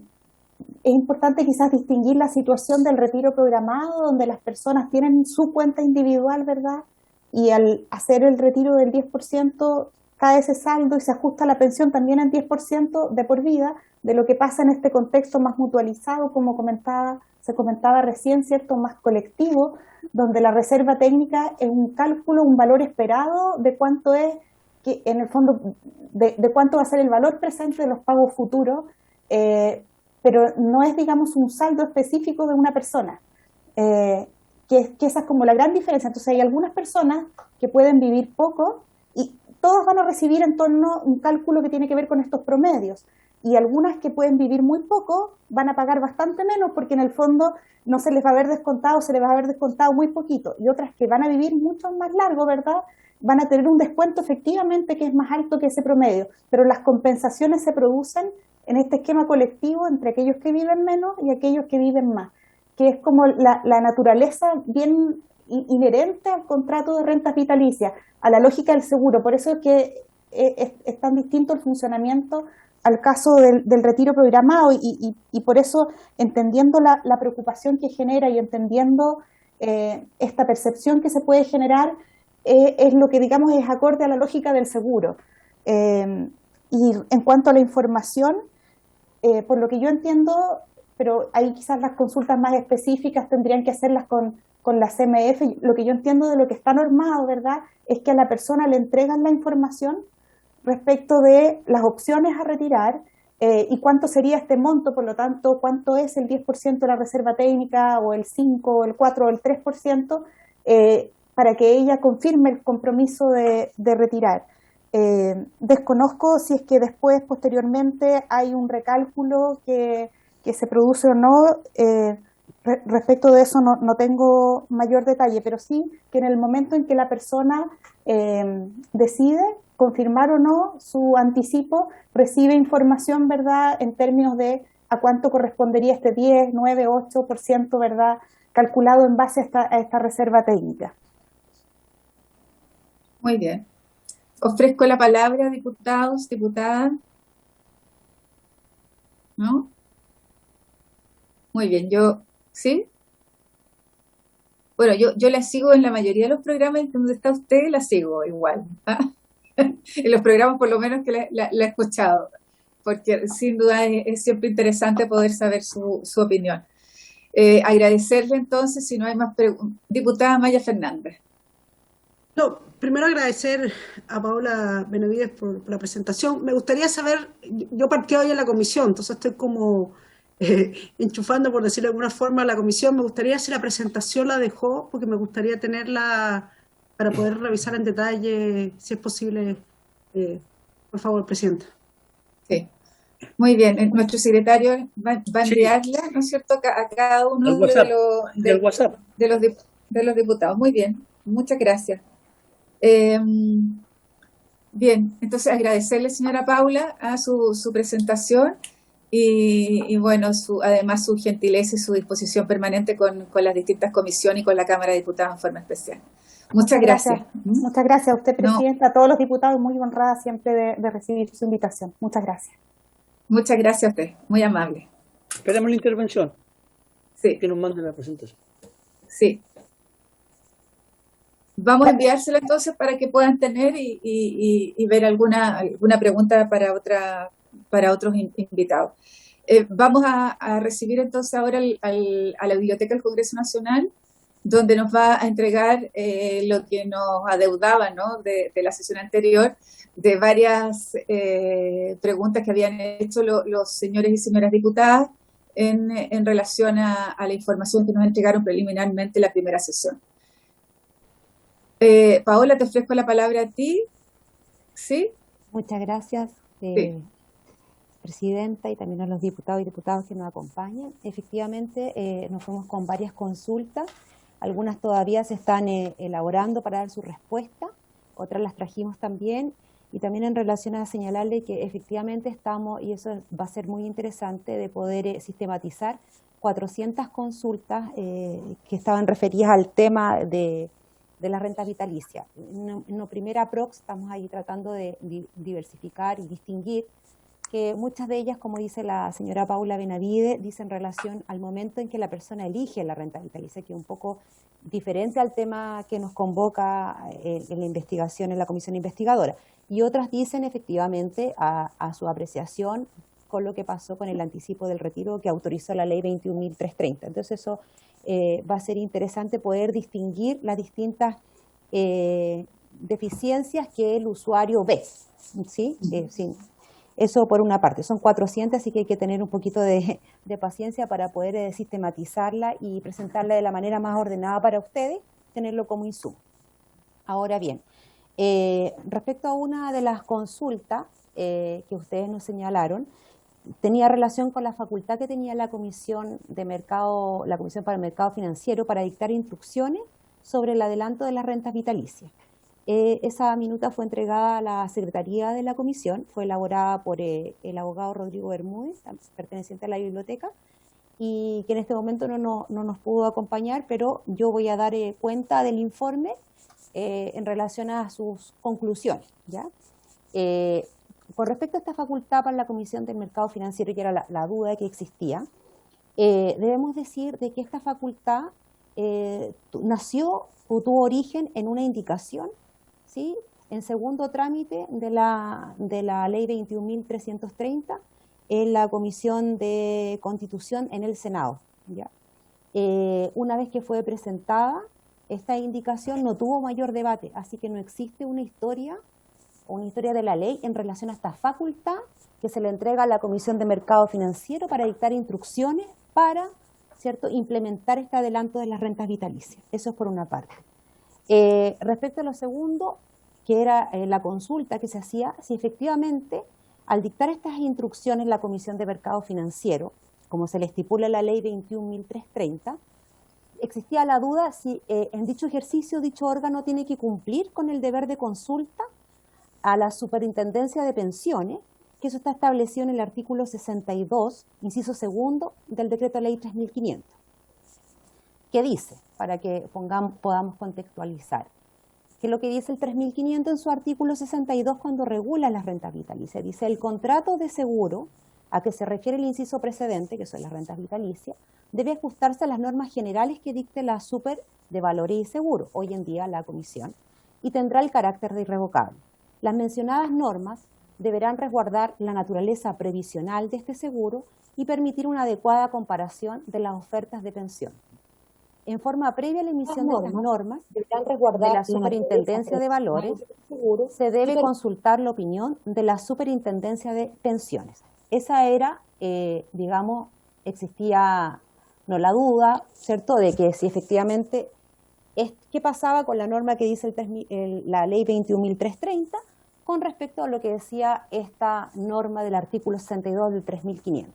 S4: importante quizás distinguir la situación del retiro programado, donde las personas tienen su cuenta individual, ¿verdad?, y al hacer el retiro del 10% cae ese saldo y se ajusta la pensión también en 10% de por vida, de lo que pasa en este contexto más mutualizado, como se comentaba recién, ¿cierto?, más colectivo, donde la reserva técnica es un cálculo, un valor esperado de cuánto es, que en el fondo, de cuánto va a ser el valor presente de los pagos futuros, pero no es, digamos, un saldo específico de una persona, que esa es como la gran diferencia. Entonces hay algunas personas que pueden vivir poco y todos van a recibir en torno a un cálculo que tiene que ver con estos promedios, y algunas que pueden vivir muy poco van a pagar bastante menos porque en el fondo no se les va a haber descontado, se les va a haber descontado muy poquito, y otras que van a vivir mucho más largo, ¿verdad?, van a tener un descuento efectivamente que es más alto que ese promedio, pero las compensaciones se producen en este esquema colectivo entre aquellos que viven menos y aquellos que viven más, que es como la naturaleza bien inherente al contrato de rentas vitalicias, a la lógica del seguro. Por eso es que es tan distinto el funcionamiento al caso del retiro programado, y por eso, entendiendo la preocupación que genera y entendiendo esta percepción que se puede generar, es lo que, digamos, es acorde a la lógica del seguro. Y en cuanto a la información, por lo que yo entiendo, pero ahí quizás las consultas más específicas tendrían que hacerlas con la CMF, lo que yo entiendo de lo que está normado, ¿verdad?, es que a la persona le entregan la información respecto de las opciones a retirar y cuánto sería este monto, por lo tanto, cuánto es el 10% de la reserva técnica, o el 5, o el 4, o el 3%, para que ella confirme el compromiso de retirar. Desconozco si es que después, posteriormente, hay un recálculo que se produce o no. Respecto de eso no tengo mayor detalle, pero sí que en el momento en que la persona decide confirmar o no su anticipo, recibe información, ¿verdad?, en términos de a cuánto correspondería este 10, 9, 8%, ¿verdad?, calculado en base a esta reserva técnica.
S1: Muy bien. Ofrezco la palabra, diputados, diputadas. ¿No? Muy bien, ¿sí? Bueno, yo la sigo en la mayoría de los programas donde está usted, la sigo igual. ¿Ah? En los programas por lo menos que la he escuchado, porque sin duda es siempre interesante poder saber su opinión. Agradecerle entonces, si no hay más preguntas. Diputada Maya Fernández.
S5: No, primero agradecer a Paula Benavides por la presentación. Me gustaría saber, yo partí hoy en la comisión, entonces estoy como enchufando, por decirlo de alguna forma, a la comisión. Me gustaría, si la presentación la dejó, porque me gustaría tenerla para poder revisar en detalle, si es posible. Por favor, Presidenta.
S1: Sí. Muy bien, nuestro secretario va a
S2: Sí,
S1: enviarla, ¿no es cierto?, a cada
S2: al
S1: uno
S2: WhatsApp, del WhatsApp.
S1: de los diputados. Muy bien, muchas gracias. Eh, Bien, entonces agradecerle, señora Paula, a su presentación y bueno, además su gentileza y su disposición permanente con las distintas comisiones y con la Cámara de Diputados en forma especial. Muchas gracias.
S4: Muchas gracias a usted,
S1: No,
S4: Presidenta, a todos los diputados, muy honrada siempre de recibir su invitación. Muchas gracias.
S1: muchas gracias a usted, muy amable.
S2: Esperamos la intervención,
S1: Sí,
S2: que nos mande la presentación.
S1: sí. Vamos a enviársela entonces para que puedan tener y ver alguna pregunta para otros invitados. Vamos a recibir entonces ahora a la Biblioteca del Congreso Nacional, donde nos va a entregar lo que nos adeudaba, ¿no?, de la sesión anterior, de varias preguntas que habían hecho los señores y señoras diputadas en relación a la información que nos entregaron preliminarmente en la primera sesión. Paola, te ofrezco la palabra a ti. ¿Sí?
S6: Muchas gracias,
S1: Sí.
S6: Presidenta, y también a los diputados y diputadas que nos acompañan. Efectivamente, nos fuimos con varias consultas, algunas todavía se están elaborando para dar su respuesta, otras las trajimos también, y también en relación a señalarle que efectivamente estamos, y eso va a ser muy interesante, de poder sistematizar 400 consultas que estaban referidas al tema de la renta vitalicia. En una primera aprox estamos ahí tratando de diversificar y distinguir que muchas de ellas, como dice la señora Paula Benavide, dicen relación al momento en que la persona elige la renta vitalicia, que es un poco diferente al tema que nos convoca en la investigación, en la comisión investigadora. Y otras dicen efectivamente a su apreciación con lo que pasó con el anticipo del retiro que autorizó la ley 21.330. Entonces eso va a ser interesante poder distinguir las distintas deficiencias que el usuario ve, ¿sí? Sí. Eso por una parte, son 400, así que hay que tener un poquito de paciencia para poder sistematizarla y presentarla de la manera más ordenada para ustedes, tenerlo como insumo. Ahora bien, respecto a una de las consultas que ustedes nos señalaron, tenía relación con la facultad que tenía la Comisión para el Mercado Financiero para dictar instrucciones sobre el adelanto de las rentas vitalicias. Esa minuta fue entregada a la Secretaría de la Comisión, fue elaborada por el abogado Rodrigo Bermúdez, perteneciente a la biblioteca, y que en este momento no nos pudo acompañar, pero yo voy a dar cuenta del informe en relación a sus conclusiones, ¿ya? Con respecto a esta facultad para la Comisión del Mercado Financiero, que era la duda que existía, debemos decir de que esta facultad nació o tuvo origen en una indicación, ¿sí?, en segundo trámite de la ley 21.330 en la Comisión de Constitución en el Senado, ¿ya? Una vez que fue presentada, esta indicación no tuvo mayor debate, así que no existe una historia de la ley en relación a esta facultad que se le entrega a la Comisión de Mercado Financiero para dictar instrucciones para, ¿cierto?, implementar este adelanto de las rentas vitalicias. Eso es por una parte. Respecto a lo segundo, que era la consulta que se hacía, si efectivamente al dictar estas instrucciones la Comisión de Mercado Financiero, como se le estipula en la ley 21.330, existía la duda si en dicho ejercicio dicho órgano tiene que cumplir con el deber de consulta a la Superintendencia de Pensiones, que eso está establecido en el artículo 62, inciso segundo, del Decreto Ley 3.500. ¿Qué dice? Para que podamos contextualizar. ¿Qué es lo que dice el 3.500 en su artículo 62 cuando regula las rentas vitalicias? Dice, el contrato de seguro a que se refiere el inciso precedente, que son las rentas vitalicias, debe ajustarse a las normas generales que dicte la Super de Valores y Seguros, hoy en día la Comisión, y tendrá el carácter de irrevocable. Las mencionadas normas deberán resguardar la naturaleza previsional de este seguro y permitir una adecuada comparación de las ofertas de pensión. En forma previa a la emisión de estas normas de la Superintendencia de Valores, se debe consultar la opinión de la Superintendencia de Pensiones. Esa era, digamos, existía no la duda, ¿cierto?, de que si efectivamente, ¿qué pasaba con la norma que dice la ley 21.330 con respecto a lo que decía esta norma del artículo 62 del 3.500?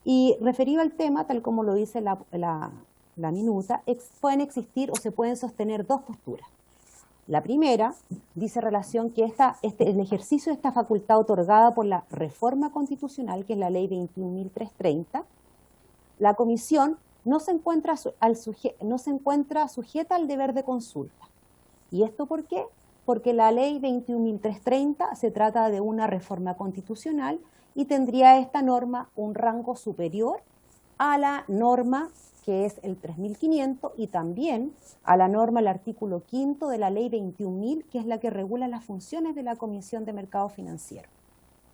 S6: Y referido al tema, tal como lo dice la minuta, pueden existir o se pueden sostener dos posturas. La primera dice relación que el ejercicio de esta facultad otorgada por la reforma constitucional, que es la ley 21.330, la comisión no se encuentra sujeta al deber de consulta. ¿Y esto por qué? Porque la ley 21.330 se trata de una reforma constitucional y tendría esta norma un rango superior a la norma que es el 3.500 y también a la norma, el artículo 5 de la ley 21.000, que es la que regula las funciones de la Comisión de Mercado Financiero,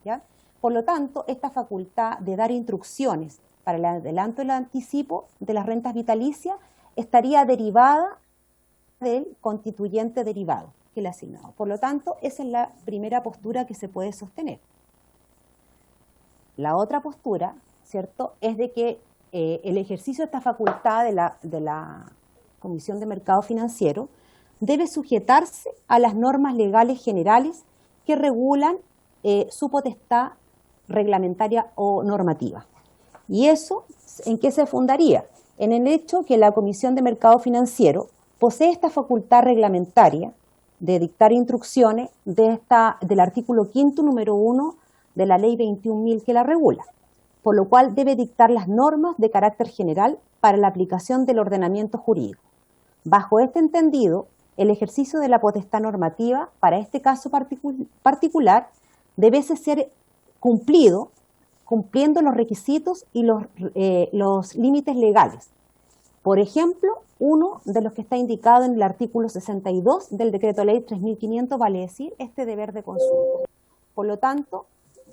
S6: ¿ya? Por lo tanto, esta facultad de dar instrucciones para el adelanto y el anticipo de las rentas vitalicias estaría derivada del constituyente derivado que le ha asignado. Por lo tanto, esa es la primera postura que se puede sostener. La otra postura, ¿cierto?, es de que el ejercicio de esta facultad de la Comisión de Mercado Financiero debe sujetarse a las normas legales generales que regulan su potestad reglamentaria o normativa. ¿Y eso en qué se fundaría? En el hecho que la Comisión de Mercado Financiero posee esta facultad reglamentaria de dictar instrucciones del artículo 5, número 1 de la ley 21.000 que la regula, por lo cual debe dictar las normas de carácter general para la aplicación del ordenamiento jurídico. Bajo este entendido, el ejercicio de la potestad normativa para este caso particular debe ser cumpliendo los requisitos y los límites legales. Por ejemplo, uno de los que está indicado en el artículo 62 del Decreto Ley 3.500 vale decir este deber de consulta. Por lo tanto,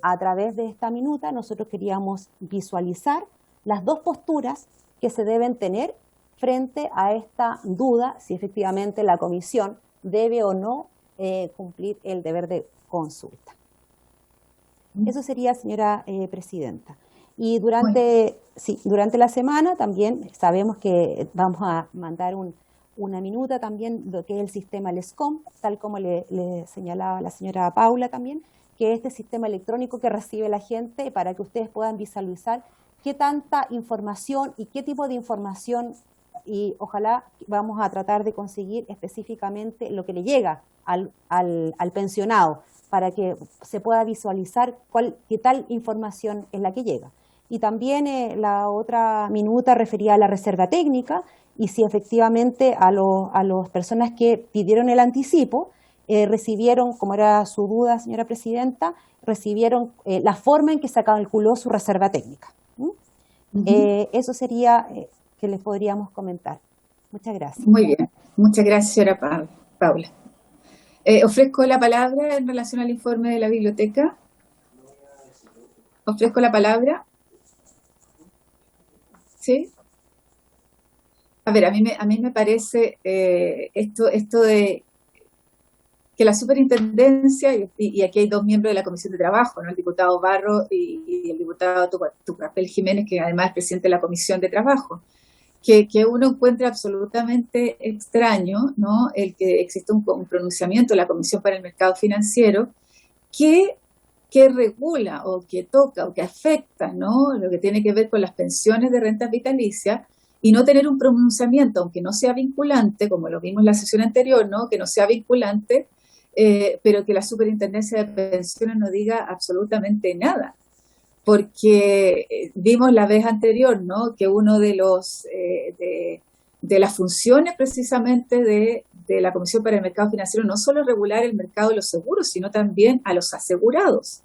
S6: a través de esta minuta nosotros queríamos visualizar las dos posturas que se deben tener frente a esta duda si efectivamente la comisión debe o no cumplir el deber de consulta. Eso sería, señora presidenta. Y durante la semana también sabemos que vamos a mandar una minuta también lo que es el sistema LESCOM, tal como le señalaba la señora Paula también, que es este sistema electrónico que recibe la gente para que ustedes puedan visualizar qué tanta información y qué tipo de información, y ojalá vamos a tratar de conseguir específicamente lo que le llega al pensionado, para que se pueda visualizar qué tal información es la que llega. Y también la otra minuta refería a la reserva técnica, y si efectivamente a las personas que pidieron el anticipo, recibieron, como era su duda, señora presidenta, recibieron la forma en que se calculó su reserva técnica. Eso sería que les podríamos comentar. Muchas gracias.
S1: Muy bien, muchas gracias, señora Paula. Ofrezco la palabra en relación al informe de la biblioteca. Ofrezco la palabra. ¿Sí? A ver, a mí me parece esto de que la superintendencia, y aquí hay dos miembros de la Comisión de Trabajo, ¿no?, el diputado Barro y el diputado Tucapel Jiménez, que además es presidente de la Comisión de Trabajo, que uno encuentra absolutamente extraño, ¿no?, el que existe un pronunciamiento de la Comisión para el Mercado Financiero que regula o que toca o que afecta, ¿no?, lo que tiene que ver con las pensiones de rentas vitalicias, y no tener un pronunciamiento, aunque no sea vinculante, como lo vimos en la sesión anterior, ¿no?, que no sea vinculante, pero que la Superintendencia de Pensiones no diga absolutamente nada. Porque vimos la vez anterior, ¿no?, que uno de las funciones precisamente de la Comisión para el Mercado Financiero no solo regular el mercado de los seguros, sino también a los asegurados.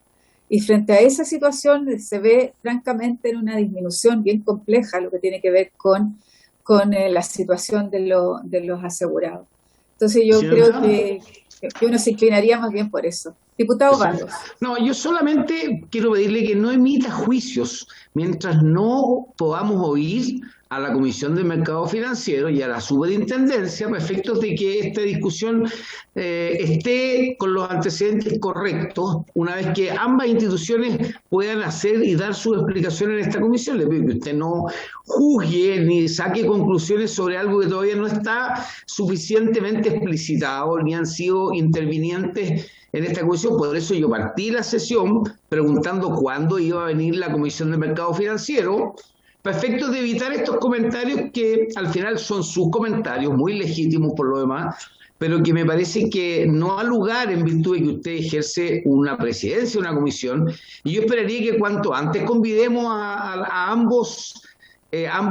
S1: Y frente a esa situación se ve francamente en una disminución bien compleja lo que tiene que ver con la situación de los asegurados. Entonces yo creo que uno se inclinaría más bien por eso. Diputado Barros.
S7: No, yo solamente quiero pedirle que no emita juicios mientras no podamos oír a la Comisión de Mercado Financiero y a la Superintendencia para efectos de que esta discusión esté con los antecedentes correctos, una vez que ambas instituciones puedan hacer y dar sus explicaciones en esta comisión. Le pido que usted no juzgue ni saque conclusiones sobre algo que todavía no está suficientemente explicitado, ni han sido intervinientes en esta comisión. Por eso yo partí la sesión preguntando cuándo iba a venir la Comisión de Mercado Financiero, para efectos de evitar estos comentarios que al final son sus comentarios, muy legítimos por lo demás, pero que me parece que no ha lugar en virtud de que usted ejerce una presidencia, una comisión, y yo esperaría que cuanto antes convidemos a ambos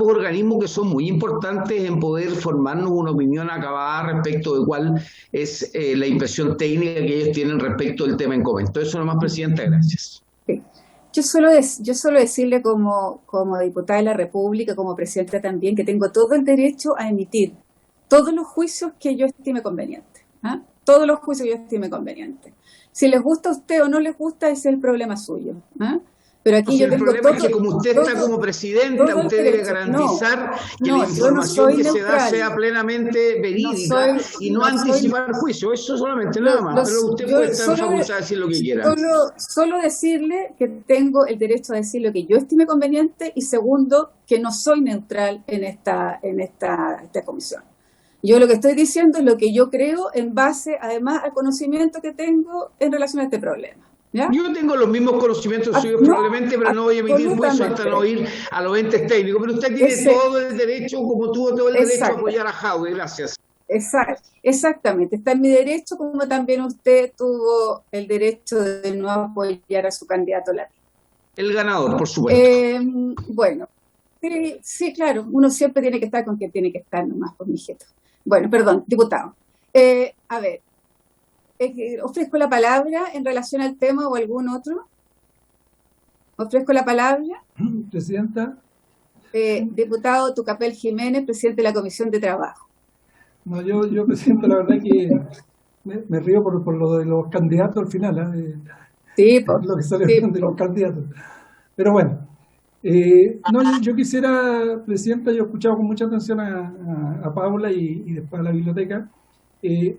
S7: organismos que son muy importantes en poder formarnos una opinión acabada respecto de cuál es la impresión técnica que ellos tienen respecto del tema en comento. Eso nomás, Presidenta, gracias.
S1: Sí. Yo solo decirle como diputada de la República, como presidenta también, que tengo todo el derecho a emitir todos los juicios que yo estime conveniente. Todos los juicios que yo estime conveniente. Si les gusta a usted o no les gusta, ese es el problema suyo. Pero aquí yo tengo
S7: el problema es que como usted está como presidenta, usted debe garantizar que la información que se da sea plenamente verídica y no anticipar juicio. Eso solamente, nada más. Pero usted puede estar en facultad de decir lo que quiera.
S1: Solo decirle que tengo el derecho a decir lo que yo estime conveniente, y segundo, que no soy neutral en esta comisión. Yo lo que estoy diciendo es lo que yo creo en base, además, al conocimiento que tengo en relación a este problema. ¿Ya?
S7: Yo tengo los mismos conocimientos suyos probablemente, pero no voy a emitir juicio hasta no oír a los entes técnicos. Pero usted tiene todo el derecho, como tuvo todo el derecho a apoyar a Jaude. Gracias.
S1: Exactamente. Está en mi derecho, como también usted tuvo el derecho de no apoyar a su candidato latino.
S7: El ganador, por supuesto.
S1: Bueno, sí, claro. Uno siempre tiene que estar con quien tiene que estar, nomás, por mi jeto. Bueno, perdón, diputado. A ver. ¿Ofrezco la palabra en relación al tema o algún otro? ¿Ofrezco la palabra?
S8: Presidenta.
S1: Diputado Tucapel Jiménez, presidente de la Comisión de Trabajo.
S8: No, yo Presidenta, la verdad que me río por lo de los candidatos al final.
S1: Sí,
S8: lo que sale de los candidatos. Pero bueno, yo quisiera, Presidenta, yo he escuchado con mucha atención a Paula y después a la biblioteca,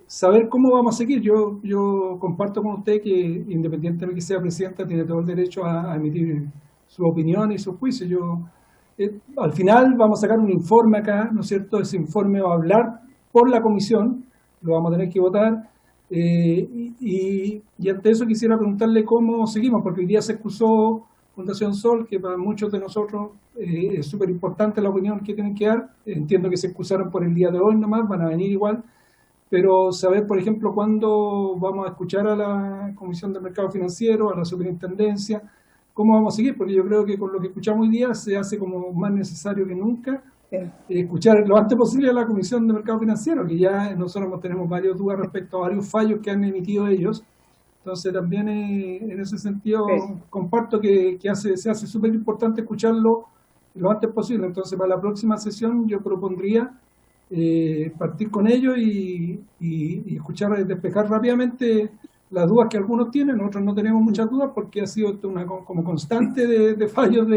S8: saber cómo vamos a seguir. Yo comparto con usted que, independientemente de que sea presidenta, tiene todo el derecho a emitir su opinión y su juicio. Al final vamos a sacar un informe acá, ¿no es cierto? Ese informe va a hablar por la comisión, lo vamos a tener que votar, y ante eso quisiera preguntarle cómo seguimos, porque hoy día se excusó Fundación Sol, que para muchos de nosotros es súper importante la opinión que tienen que dar. Entiendo que se excusaron por el día de hoy nomás, van a venir igual. Pero saber, por ejemplo, cuándo vamos a escuchar a la Comisión de Mercado Financiero, a la Superintendencia, cómo vamos a seguir, porque yo creo que con lo que escuchamos hoy día se hace como más necesario que nunca escuchar lo antes posible a la Comisión de Mercado Financiero, que ya nosotros tenemos varias dudas respecto a varios fallos que han emitido ellos. Entonces también en ese sentido comparto que se hace súper importante escucharlo lo antes posible. Entonces para la próxima sesión yo propondría partir con ello y escuchar, despejar rápidamente las dudas que algunos tienen. Nosotros no tenemos muchas dudas porque ha sido una como constante de fallos,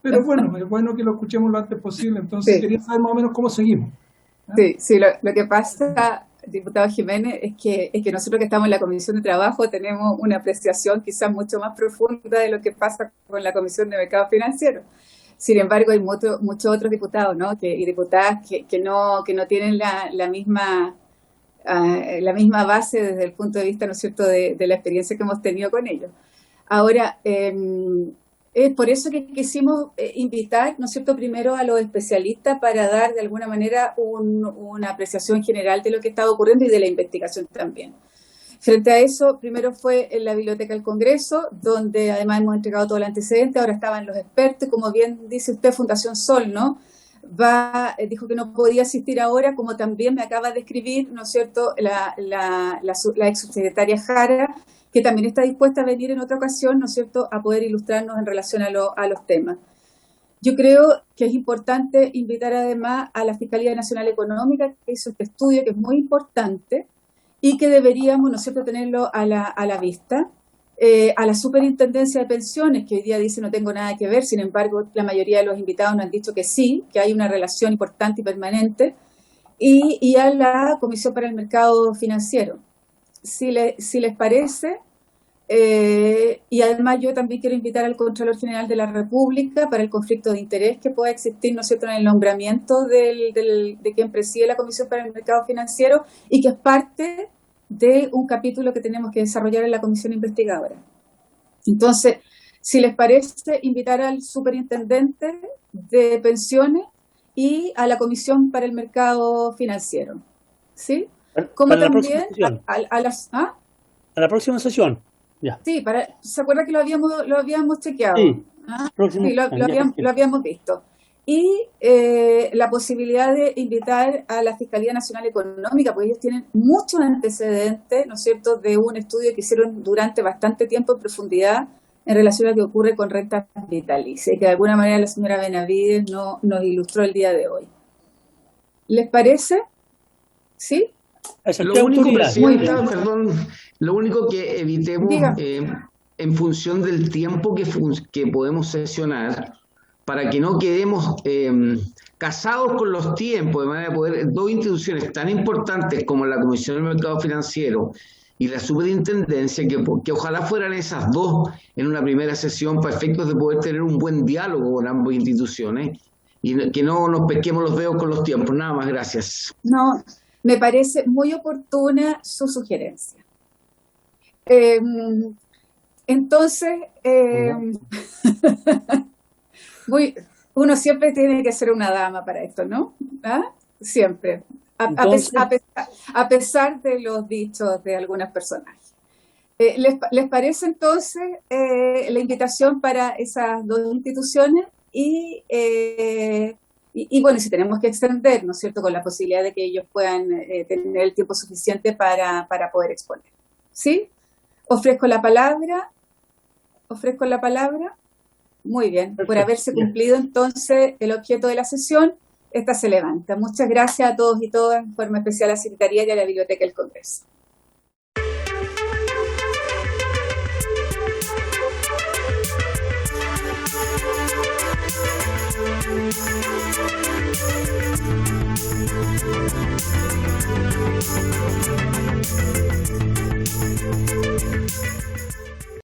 S8: pero bueno, es bueno que lo escuchemos lo antes posible. Entonces quería saber más o menos cómo seguimos.
S1: Sí, lo que pasa, diputado Jiménez, es que nosotros que estamos en la Comisión de Trabajo tenemos una apreciación quizás mucho más profunda de lo que pasa con la Comisión de Mercado Financiero. Sin embargo, hay muchos otros diputados, ¿no? Y diputadas que no tienen la misma base desde el punto de vista, ¿no es cierto?, de la experiencia que hemos tenido con ellos. Ahora, es por eso que quisimos invitar, ¿no es cierto?, primero a los especialistas para dar de alguna manera una apreciación general de lo que estaba ocurriendo y de la investigación también. Frente a eso, primero fue en la Biblioteca del Congreso, donde además hemos entregado todo el antecedente. Ahora estaban los expertos, como bien dice usted, Fundación Sol, ¿no? Dijo que no podía asistir ahora, como también me acaba de escribir, ¿no es cierto?, la ex subsecretaria Jara, que también está dispuesta a venir en otra ocasión, ¿no es cierto?, a poder ilustrarnos en relación a los temas. Yo creo que es importante invitar además a la Fiscalía Nacional Económica, que hizo este estudio, que es muy importante, y que deberíamos, ¿no es cierto?, tenerlo a la vista. a la Superintendencia de Pensiones, que hoy día dice no tengo nada que ver, sin embargo, la mayoría de los invitados nos han dicho que sí, que hay una relación importante y permanente, y a la Comisión para el Mercado Financiero. Si les parece, y además yo también quiero invitar al Contralor General de la República para el conflicto de interés que pueda existir, ¿no es cierto?, en el nombramiento de quien preside la Comisión para el Mercado Financiero y que es parte de un capítulo que tenemos que desarrollar en la Comisión Investigadora. Entonces, si les parece, invitar al Superintendente de Pensiones y a la Comisión para el Mercado Financiero, ¿sí? Como
S2: para
S1: también
S2: a la próxima sesión. Ya.
S1: Sí, ¿se acuerda que lo habíamos chequeado?
S2: Sí,
S1: Sí, lo habíamos visto. Y la posibilidad de invitar a la Fiscalía Nacional Económica, porque ellos tienen muchos antecedentes, ¿no es cierto?, de un estudio que hicieron durante bastante tiempo en profundidad en relación a lo que ocurre con rentas vitalicias, y que de alguna manera la señora Benavides nos ilustró el día de hoy. ¿Les parece? ¿Sí?
S7: Lo único, Presidenta, perdón, lo único que evitemos en función del tiempo que podemos sesionar, para que no quedemos casados con los tiempos, de manera de poder, dos instituciones tan importantes como la Comisión del Mercado Financiero y la Superintendencia, que ojalá fueran esas dos en una primera sesión para efectos de poder tener un buen diálogo con ambas instituciones y que no nos pesquemos los dedos con los tiempos. Nada más, gracias.
S1: No, me parece muy oportuna su sugerencia. Entonces, uno siempre tiene que ser una dama para esto, ¿no? ¿Ah? Siempre. A pesar de los dichos de algunos personajes. ¿Les parece entonces la invitación para esas dos instituciones? Y bueno, si tenemos que extender, ¿no es cierto?, con la posibilidad de que ellos puedan tener el tiempo suficiente para poder exponer. ¿Sí? Ofrezco la palabra. Muy bien. Por haberse cumplido entonces el objeto de la sesión, esta se levanta. Muchas gracias a todos y todas, en forma especial a la Secretaría y a la Biblioteca del Congreso.